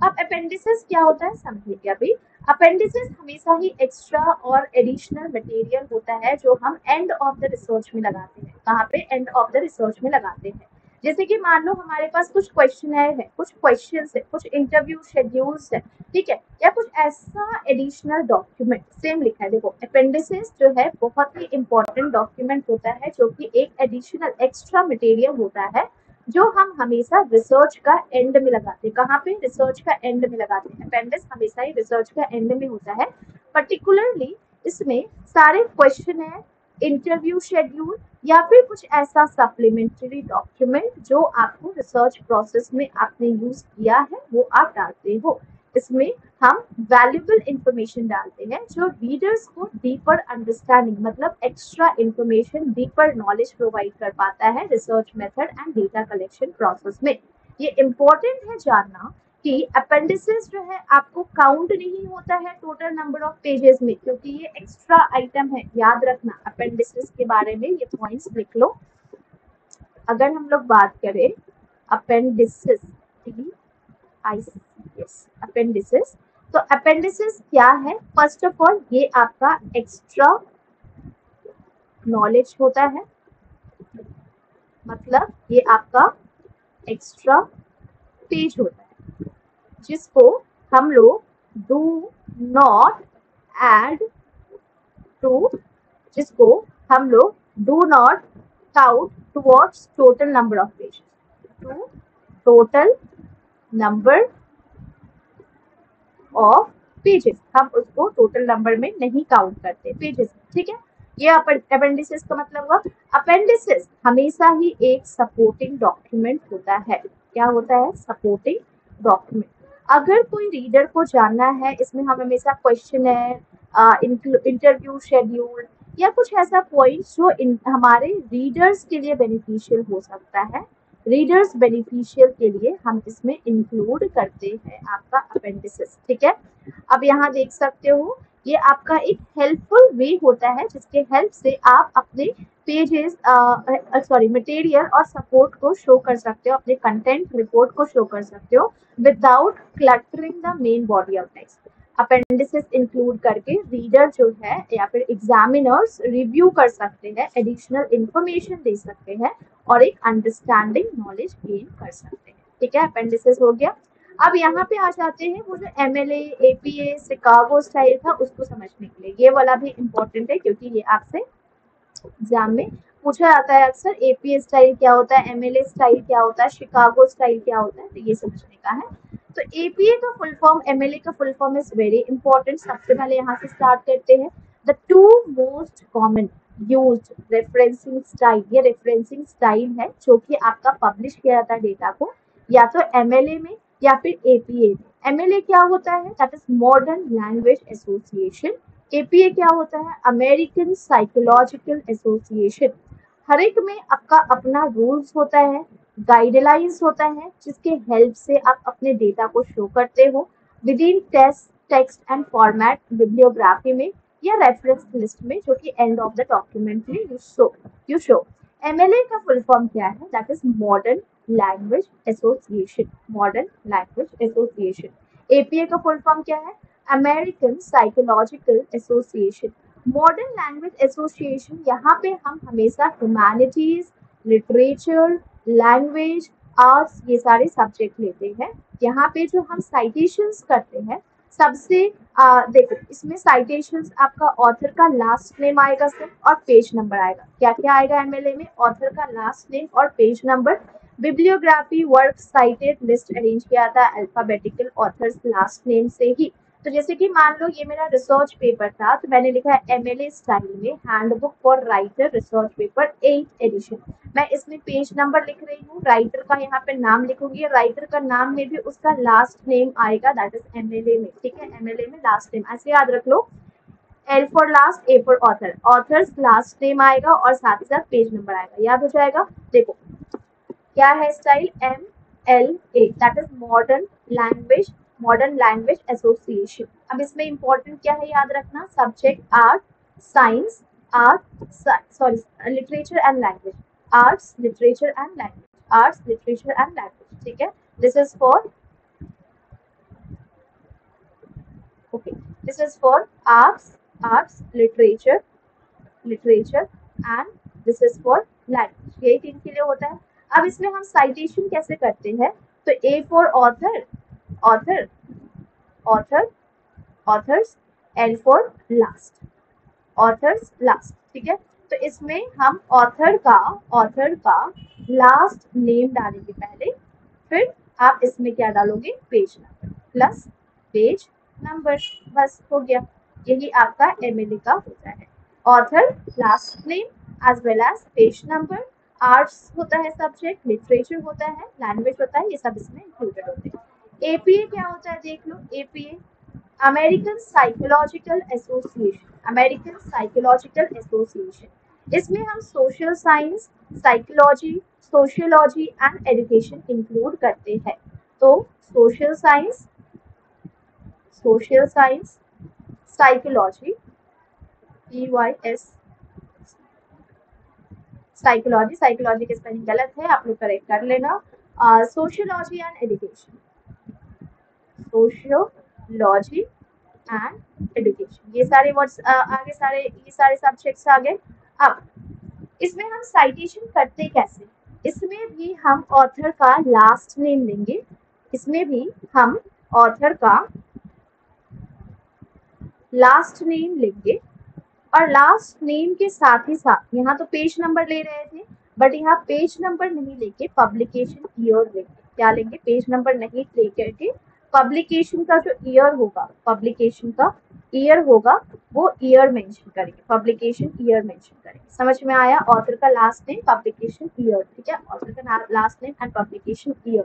अब अपेंडिसेस क्या होता है समझिए। अभी अपेंडिसेस हमेशा ही एक्स्ट्रा और एडिशनल मटेरियल होता है जो हम एंड ऑफ द रिसर्च में लगाते हैं। कहाँ पे, एंड ऑफ द रिसर्च में लगाते हैं। जैसे कि मान लो हमारे पास कुछ क्वेश्चनर है, कुछ क्वेश्चंस है, कुछ इंटरव्यू शेड्यूल्स है, ठीक है, या कुछ ऐसा एडिशनल डॉक्यूमेंट सेम लिखा है। देखो अपेंडिसेस जो है बहुत ही इंपॉर्टेंट डॉक्यूमेंट होता है, जो कि एक एडिशनल एक्स्ट्रा मटेरियल होता है जो हम हमेशा रिसर्च का एंड में लगाते हैं। कहाँ पे, रिसर्च का एंड में लगाते हैं। अपेंडिक्स हमेशा ही रिसर्च का एंड में होता है। पर्टिकुलरली इसमें सारे क्वेश्चन है, इंटरव्यू शेड्यूल या फिर कुछ ऐसा सप्लीमेंट्री डॉक्यूमेंट जो आपको रिसर्च प्रोसेस में आपने यूज किया है वो आप डालते हो। इसमें हम वैल्यूएबल इंफॉर्मेशन डालते हैं जो रीडर्स को डीपर अंडरस्टैंडिंग, मतलब extra information, deeper knowledge provide कर पाता है research method and data collection process में। ये इम्पोर्टेंट है जानना कि अपेंडिसेस जो है आपको काउंट नहीं होता है टोटल नंबर ऑफ पेजेस में, क्योंकि ये एक्स्ट्रा आइटम है। याद रखना अपेंडिसेस के बारे में, ये पॉइंट्स लिख लो। अगर हम लोग बात करें अपेंडिसेस, अपेंडिसेस, तो अपेंडिसेस क्या है, फर्स्ट ऑफ ऑल ये आपका एक्स्ट्रा नॉलेज होता है, मतलब ये आपका एक्स्ट्रा पेज होता है जिसको हम लोग डू नॉट ऐड टू, जिसको हम लोग do not count towards total number of pages, to total number of pages, हम उसको टोटल नंबर में नहीं काउंट करते पेजेस, ठीक है। ये अपेंडिसेस का मतलब हुआ। अपेंडिसेस हमेशा ही एक सपोर्टिंग डॉक्यूमेंट होता है। क्या होता है, सपोर्टिंग डॉक्यूमेंट। अगर कोई रीडर को जानना है, इसमें हम हमेशा क्वेश्चन है, इंटरव्यू शेड्यूल या कुछ ऐसा पॉइंट जो हमारे रीडर्स के लिए बेनिफिशियल हो सकता है, रीडर्स बेनिफिशियल के लिए हम इसमें इंक्लूड करते हैं आपका अपेंडिसेस, ठीक है। अब यहाँ देख सकते हो ये आपका एक हेल्पफुल वे होता है जिसके हेल्प से आप अपने पेजेस मटेरियल और सपोर्ट को शो कर सकते हो, अपने कंटेंट रिपोर्ट को शो कर सकते हो without cluttering the main body of text. Appendices include करके रीडर जो है या फिर एग्जामिनर्स रिव्यू कर सकते हैं, एडिशनल इंफॉर्मेशन दे सकते हैं और एक अंडरस्टैंडिंग नॉलेज गेन कर सकते हैं, ठीक है। अपेंडिसेस हो गया। अब यहाँ पे आ जाते हैं वो जो MLA, APA, शिकागो स्टाइल था उसको समझने के लिए। ये वाला भी इम्पोर्टेंट है क्योंकि ये आपसे एग्जाम में पूछा जाता है अक्सर। APA स्टाइल क्या होता है, MLA स्टाइल क्या होता है, शिकागो स्टाइल क्या होता है, तो ये समझने का है। तो APA का फुल फॉर्म, MLA का full form is very important. सबसे पहले यहाँ से स्टार्ट करते हैं। The two most common used referencing style, ये रेफरेंसिंग स्टाइल है जो कि आपका पब्लिश किया जाता है डेटा को या तो MLA में या फिर APA में। MLA क्या होता है, that is modern language association. APA क्या होता है, अमेरिकन साइकोलॉजिकल एसोसिएशन। हर एक में आपका अपना रूल्स होता है, गाइडलाइंस होता है जिसके हेल्प से आप अपने डेटा को शो करते हो with in text and format, bibliography में या रेफरेंस लिस्ट में, जो कि एंड ऑफ द डॉक्यूमेंट में यू शो। MLA का फुल फॉर्म क्या है, that is modern language association, modern language association. APA का फुल फॉर्म क्या है, American psychological association. Modern language association, यहाँ पे हम हमेशा ह्यूमैनिटीज, लिटरेचर, लैंग्वेज आर्ट्स, ये सारे सब्जेक्ट लेते हैं। यहाँ पे जो हम साइटेशंस करते हैं सबसे देखो इसमें साइटेशंस आपका ऑथर का लास्ट नेम आएगा सिर्फ और पेज नंबर आएगा। क्या क्या आएगा एमएलए में? ऑथर का लास्ट नेम और page number. Bibliography work cited list arrange किया था अल्फाबेटिकल ऑथर्स लास्ट नेम से ही। तो जैसे कि मान लो ये मेरा रिसर्च पेपर था तो मैंने लिखा है एमएलए स्टाइल में handbook for writer research paper 8 edition. मैं इसमें पेज नंबर लिख रही हूँ, राइटर का यहाँ पे नाम लिखूंगी, राइटर का नाम में भी उसका लास्ट नेम आएगा दैट इज एमएलए में। ठीक है, एमएलए में लास्ट नेम ऐसे याद रख लो। L for last, A for author, authors last name आएगा और साथ ही साथ पेज नंबर आएगा, याद हो जाएगा। देखो क्या है style? MLA that is modern language association. अब इसमें इंपॉर्टेंट क्या है याद रखना? Subject art, science, literature and language, arts literature and language, arts literature and language. ठीक है, this is for okay, this is for arts literature and this is for language. यही तीन के लिए होता है। अब इसमें हम साइटेशन कैसे करते हैं? तो ए for author, author author authors, L for last, authors last. ठीक है, तो इसमें हम ऑथर का लास्ट नेम डालेंगे पहले, फिर आप इसमें क्या डालोगे? Page number plus page number, बस हो गया। यही आपका एमएलए का होता है। Author last name as well as page number, arts होता है सब्जेक्ट, लिटरेचर होता है, लैंग्वेज होता है, ये सब इसमें इंक्लूडेड होते हैं। एपीए क्या होता है देख लो। APA American psychological association, American psychological association. इसमें हम social science, psychology, sociology and education include करते हैं। तो social science, psychology, EYS psychology की स्पेलिंग गलत है, आप लोग करेक्ट कर लेना। Sociology and education, sociology and education, ये सारे वर्ड्स आगे, ये सारे सब्जेक्ट्स आ गए। अब इसमें हम साइटेशन करते कैसे? इसमें भी हम ऑथर का लास्ट नेम लेंगे, इसमें भी हम ऑथर का लास्ट नेम लेंगे और लास्ट नेम के साथ ही साथ यहाँ तो पेज नंबर ले रहे थे बट यहाँ पेज नंबर नहीं लेके पब्लिकेशन ईयर लेंगे। क्या लेंगे? पेज नंबर नहीं लेकर के पब्लिकेशन का जो ईयर होगा, पब्लिकेशन का ईयर होगा वो ईयर मेंशन करेंगे, पब्लिकेशन ईयर मेंशन करेंगे। समझ में आया? ऑथर का लास्ट नेम, पब्लिकेशन ईयर। ठीक है, ऑथर का last name and publication year.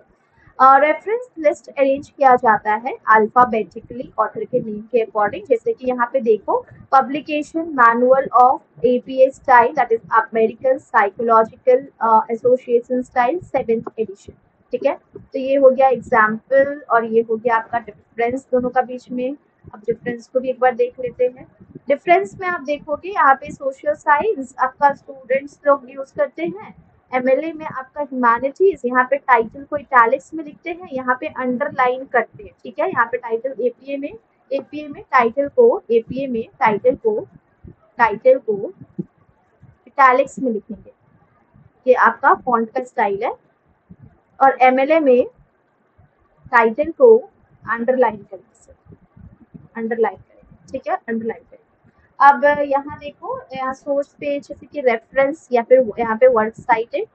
Reference list arrange किया जाता है अल्फाबेटिकली ऑथर के नेम के अकॉर्डिंग। जैसे कि यहाँ पे देखो, publication manual of APA style that is American psychological association style 7th edition. ठीक है, तो ये हो गया एग्जाम्पल और ये हो गया आपका डिफरेंस दोनों का बीच में। अब डिफरेंस को भी एक बार देख लेते हैं। डिफरेंस में आप देखोगे यहाँ पे सोशल साइंस आपका स्टूडेंट्स लोग यूज करते हैं, एमएलए में आपका ह्यूमैनिटीज, यहाँ पे टाइटल को इटैलिक्स में लिखते हैं, यहाँ पे अंडरलाइन करते हैं। ठीक है, यहाँ पे टाइटल एपीए में टाइटल को इटैलिक्स में लिखेंगे, ये आपका फॉन्ट का स्टाइल है। और एमएलए में टाइटल को अंडरलाइन करेंगे, ठीक है, अंडरलाइन करेंगे। अब यहाँ देखो, यहाँ सोर्स पेज जैसे कि रेफरेंस या फिर यहाँ पे वर्क साइटेड,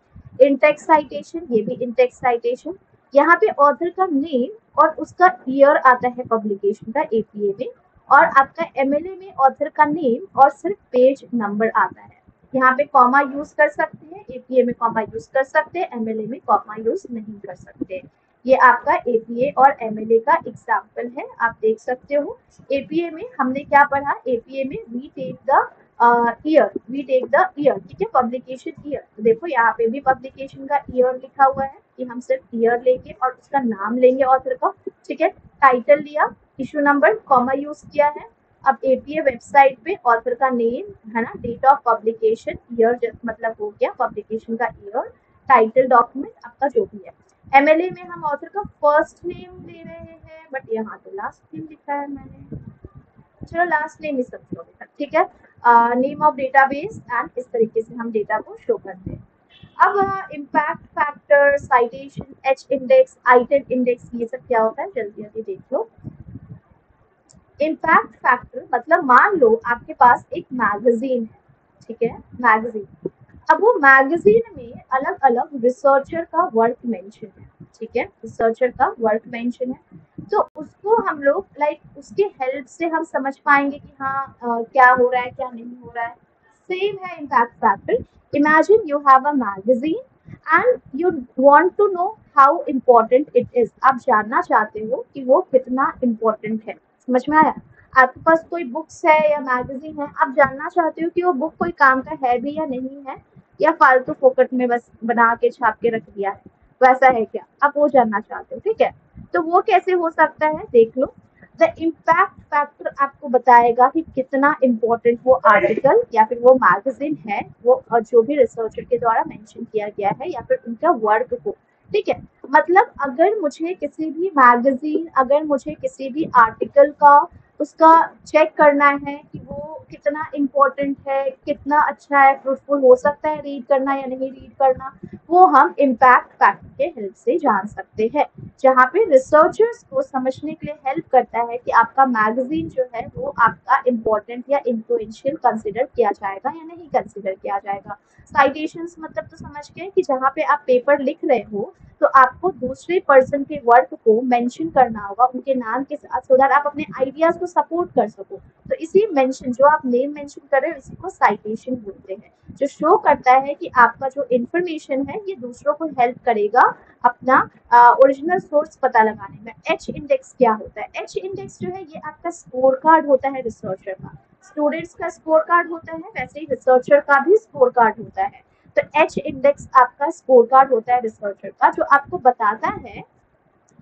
इंटेक्स साइटेशन, ये भी इंटेक्स साइटेशन। यहाँ पे ऑथर का नेम और उसका ईयर आता है पब्लिकेशन का एपीए में, और आपका एमएलए में ऑथर का नेम और सिर्फ पेज नंबर आता है। यहाँ पे कॉमा यूज कर सकते हैं, एपीए में कॉमा यूज कर सकते हैं, एमएलए में कॉमा यूज नहीं कर सकते। ये आपका एपीए और एमएलए का एग्जाम्पल है, आप देख सकते हो। एपीए में हमने क्या पढ़ा? एपीए में वी टेक द ईयर, ठीक है, पब्लिकेशन ईयर। देखो यहाँ पे भी पब्लिकेशन का ईयर लिखा हुआ है कि हम सिर्फ ईयर लेंगे और उसका नाम लेंगे ऑथर का। ठीक है, टाइटल लिया, इशू नंबर, कॉमा यूज किया है। अब एपीए वेबसाइट पे ऑथर का नेम है ना, डेट ऑफ पब्लिकेशन, ईयर मतलब हो गया पब्लिकेशन का ईयर, टाइटल डॉक्यूमेंट आपका जो भी है। एमएलए में हम ऑथर का फर्स्ट नेम ले रहे हैं बट यहाँ तो लास्ट नेम लिखा है मैंने, चलो लास्ट नेम ही समझो। ठीक है, नेम ऑफ डेटाबेस एंड इस तरीके से हम डेटा को शो करते हैं। अब impact factor, citation, H index, i ten index, ये सब क्या होता है जल्दी जल्दी देख लो। इम्पैक्ट फैक्टर मतलब मान लो आपके पास एक मैगजीन है, ठीक है, मैगजीन। अब वो मैगजीन में अलग अलग रिसर्चर का वर्क मेंशन है, ठीक है, रिसर्चर का वर्क मेंशन है। तो उसको हम लोग लाइक उसके हेल्प से हम समझ पाएंगे कि हाँ क्या हो रहा है क्या नहीं हो रहा है। सेम है impact factor. Imagine you have a magazine and you want to know how important it is. आप जानना चाहते हो कि वो कितना इम्पोर्टेंट है। समझ में आया? आपके पास कोई बुक्स है या मैगजीन है, आप जानना चाहते हो कि वो बुक कोई काम का है भी या नहीं है, या फालतू फोकट में बस बना के छाप के रख दिया है, वैसा है क्या, आप वो जानना चाहते हो, ठीक है। तो वो कैसे हो सकता है देख लो। द इम्पैक्ट फैक्टर आपको बताएगा कि कितना इम्पोर्टेंट वो आर्टिकल या फिर वो मैगजीन है, वो और जो भी रिसर्चर के द्वारा मेंशन किया गया है या फिर उनका वर्क को, ठीक है। मतलब अगर मुझे किसी भी मैगजीन, अगर मुझे किसी भी आर्टिकल का उसका चेक करना है कि वो कितना इम्पोर्टेंट है, कितना अच्छा है, फ्रूटफुल हो सकता है रीड करना या नहीं रीड करना, वो हम इम्पैक्ट फैक्टर के हेल्प से जान सकते हैं। जहाँ पे रिसर्चर्स को समझने के लिए हेल्प करता है कि आपका मैगजीन जो है वो आपका इम्पोर्टेंट या इन्फ्लुएंशियल कंसिडर किया जाएगा या नहीं कंसिडर किया जाएगा। साइटेशंस मतलब तो समझ गए कि जहाँ पे आप पेपर लिख रहे हो तो आपको दूसरे पर्सन के वर्क को मेंशन करना होगा उनके नाम के साथ, सो दैट आप अपने आइडियाज को सपोर्ट कर सको। तो इसी मेंशन जो आप नेम मेंशन कर रहे हो इसी को साइटेशन बोलते हैं, जो शो करता है कि आपका जो इन्फॉर्मेशन है ये दूसरों को हेल्प करेगा अपना ओरिजिनल सोर्स पता लगाने में। एच इंडेक्स क्या होता है? एच इंडेक्स जो है ये आपका स्कोर कार्ड होता है रिसर्चर का। स्टूडेंट्स का स्कोर कार्ड होता है, वैसे ही रिसर्चर का भी स्कोर कार्ड होता है। तो एच इंडेक्स आपका स्कोर कार्ड होता है रिसर्चर का, जो आपको बताता है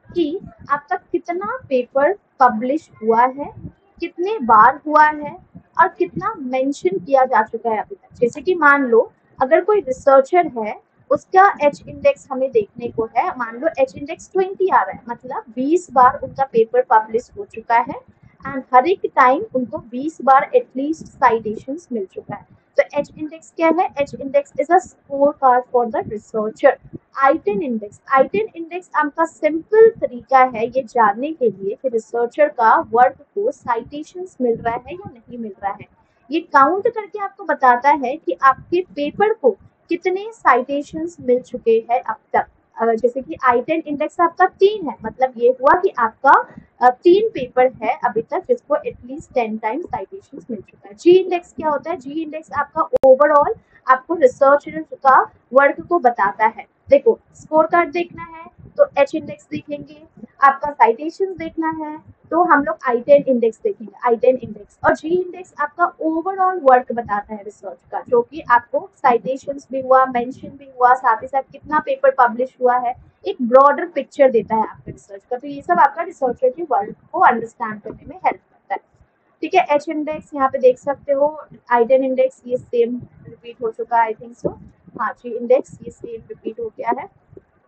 कि आपका कितना पेपर पब्लिश हुआ है, कितने बार हुआ है और कितना मेंशन किया जा चुका है अभी तक। जैसे कि मान लो अगर कोई रिसर्चर है, उसका एच इंडेक्स हमें देखने को है, मान लो एच इंडेक्स 20 आ रहा है, मतलब 20 बार उनका पेपर पब्लिश हो चुका है एंड हर एक टाइम उनको 20 बार एटलीस्ट साइटेशंस मिल चुका है। तो एच इंडेक्स क्या है? H index is a score card for the researcher. I ten index, i ten index आपका सिंपल तरीका है ये जानने के लिए कि रिसर्चर का वर्क को साइटेशंस मिल रहा है या नहीं मिल रहा है। ये काउंट करके आपको बताता है कि आपके पेपर को कितने साइटेशंस मिल चुके हैं अब तक। जैसे कि आइटेन इंडेक्स आपका 3 है, मतलब ये हुआ कि आपका 3 पेपर है अभी तक जिसको एटलीस्ट 10 टाइम्स साइटेशंस मिल चुका है। जी इंडेक्स क्या होता है? जी इंडेक्स आपका ओवरऑल आपको रिसर्चर का वर्क को बताता है। देखो स्कोर कार्ड देखना है तो एच इंडेक्स देखेंगे, आपका साइटेशन देखना है तो हम लोग आई10 इंडेक्स देखेंगे, आई10 इंडेक्स। और जी इंडेक्स आपका ओवरऑल वर्क बताता है रिसर्च का, जो कि आपको साइटेशंस भी हुआ, मेंशन भी हुआ, साथ ही साथ कितना पेपर पब्लिश हुआ है, एक ब्रॉडर पिक्चर देता है आपके रिसर्च का। तो ये सब आपका रिसर्चर के वर्क को अंडरस्टैंड करने में हेल्प करता है। ठीक है, एच इंडेक्स यहाँ पे देख सकते हो, आई10 इंडेक्स ये सेम रिपीट हो चुका है आई थिंक सो। हाँ जी इंडेक्स ये सेम रिपीट हो गया है।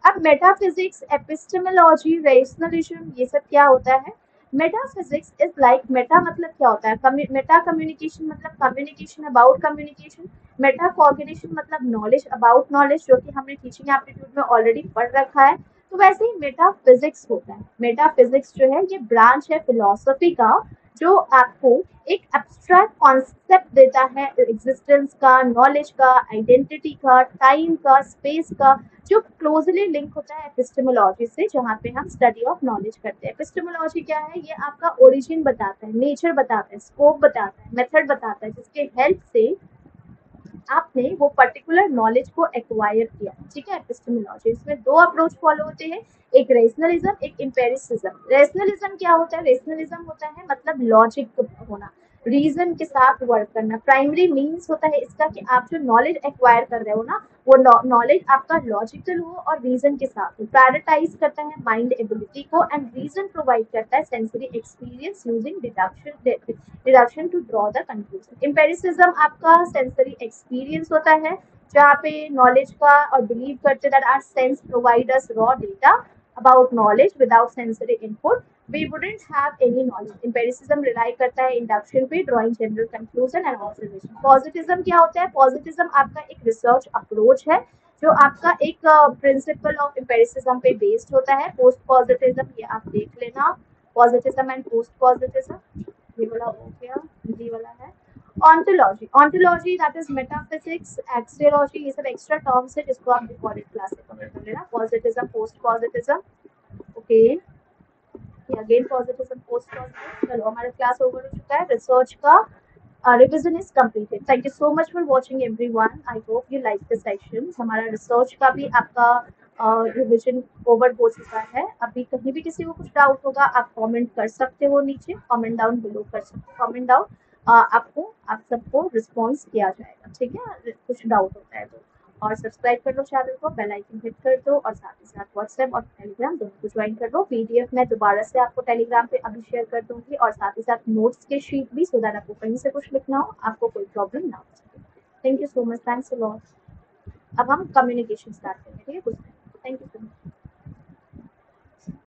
अब मेटाफिजिक्स, एपिस्टेमोलॉजी, रेशनलिज्म, ये सब क्या होता है? मेटाफिजिक्स इज लाइक, मेटा मतलब क्या होता है? मेटा कम्युनिकेशन मतलब communication about communication. Meta cognition मतलब नॉलेज अबाउट नॉलेज, जो कि हमने टीचिंग एप्टीट्यूड में ऑलरेडी पढ़ रखा है। तो वैसे ही मेटाफिजिक्स होता है। मेटाफिजिक्स जो है ये ब्रांच है फिलोसफी का, जो आपको एक एब्स्ट्रैक्ट कॉन्सेप्ट देता है एग्जिस्टेंस का, नॉलेज का, आइडेंटिटी का, टाइम का, स्पेस का, जो क्लोजली लिंक होता है एपिस्टेमोलॉजी से, जहाँ पे हम स्टडी ऑफ नॉलेज करते हैं। एपिस्टेमोलॉजी क्या है? ये आपका ओरिजिन बताता है, नेचर बताता है, स्कोप बताता है, मेथड बताता है, जिसके हेल्प से आपने वो पर्टिकुलर नॉलेज को एक्वायर किया। ठीक है, एपिस्टेमोलॉजी इसमें दो अप्रोच फॉलो होते हैं, एक रेशनलिज्म, एक एम्पिरिसिज्म। रेशनलिज्म क्या होता है? रेशनलिज्म होता है मतलब लॉजिक होना, रीजन के साथ वर्क करना। प्राइमरी मीन्स होता है इसका कि आप जो नॉलेज एक्वायर कर रहे हो ना, वो नॉलेज आपका लॉजिकल हो और रीजन के साथ हो। प्रायोरिटाइज करता है माइंड एबिलिटी को एंड रीजन प्रोवाइड करता है sensory experience using deduction to draw the conclusion. Empiricism आपका सेंसरी एक्सपीरियंस होता है, जहाँ पे नॉलेज का और बिलीव करते that are sense provide us raw data about knowledge without sensory input we wouldn't have any knowledge. Empiricism rely करता है induction पे, drawing general conclusion and observation. Positivism क्या होता है? Positivism आपका एक research approach है, जो आपका एक प्रिंसिपल ऑफ एम्पिरिसिज्म पे बेस्ड होता है। पोस्ट पॉजिटिविज्म ये आप देख लेना, पॉजिटिविज्म एंड पोस्ट पॉजिटिविज्म, ये वाला हो गया, ये वाला है। Ontology, ontology that is metaphysics, axiology, ये सब एक्स्ट्रा टर्म्स है जिसको आप रिकॉर्डेड क्लास से कवर कर लेना। Positivism, post positivism, okay, again positivism, post positivism. चलो हमारा क्लास ओवर हो चुका है, रिसर्च का revision is completed. Thank you so much for watching everyone. I hope you like the session. हमारा रिसर्च का भी आपका रिविजन ओवर हो चुका है। अभी कहीं भी किसी को कुछ डाउट होगा आप कमेंट कर सकते हो, नीचे कमेंट डाउन बिलो कर सकते हो, कमेंट डाउन आप सबको रिस्पॉन्स किया जाएगा, ठीक है, कुछ डाउट होता है तो। और सब्सक्राइब कर लो चैनल को, बेल आइकन हिट कर दो, और साथ ही साथ व्हाट्सएप और टेलीग्राम दोनों को ज्वाइन कर दो। पीडीएफ मैं दोबारा से आपको टेलीग्राम पे अभी शेयर कर दूंगी, और साथ ही साथ नोट्स के शीट भी, सो दैट आपको कहीं से कुछ लिखना हो आपको कोई प्रॉब्लम ना हो सके। Thank you so much, thanks a lot. अब हम कम्युनिकेशन स्टार्ट करेंगे, ठीक है, कुछ थैंक यू सो मच।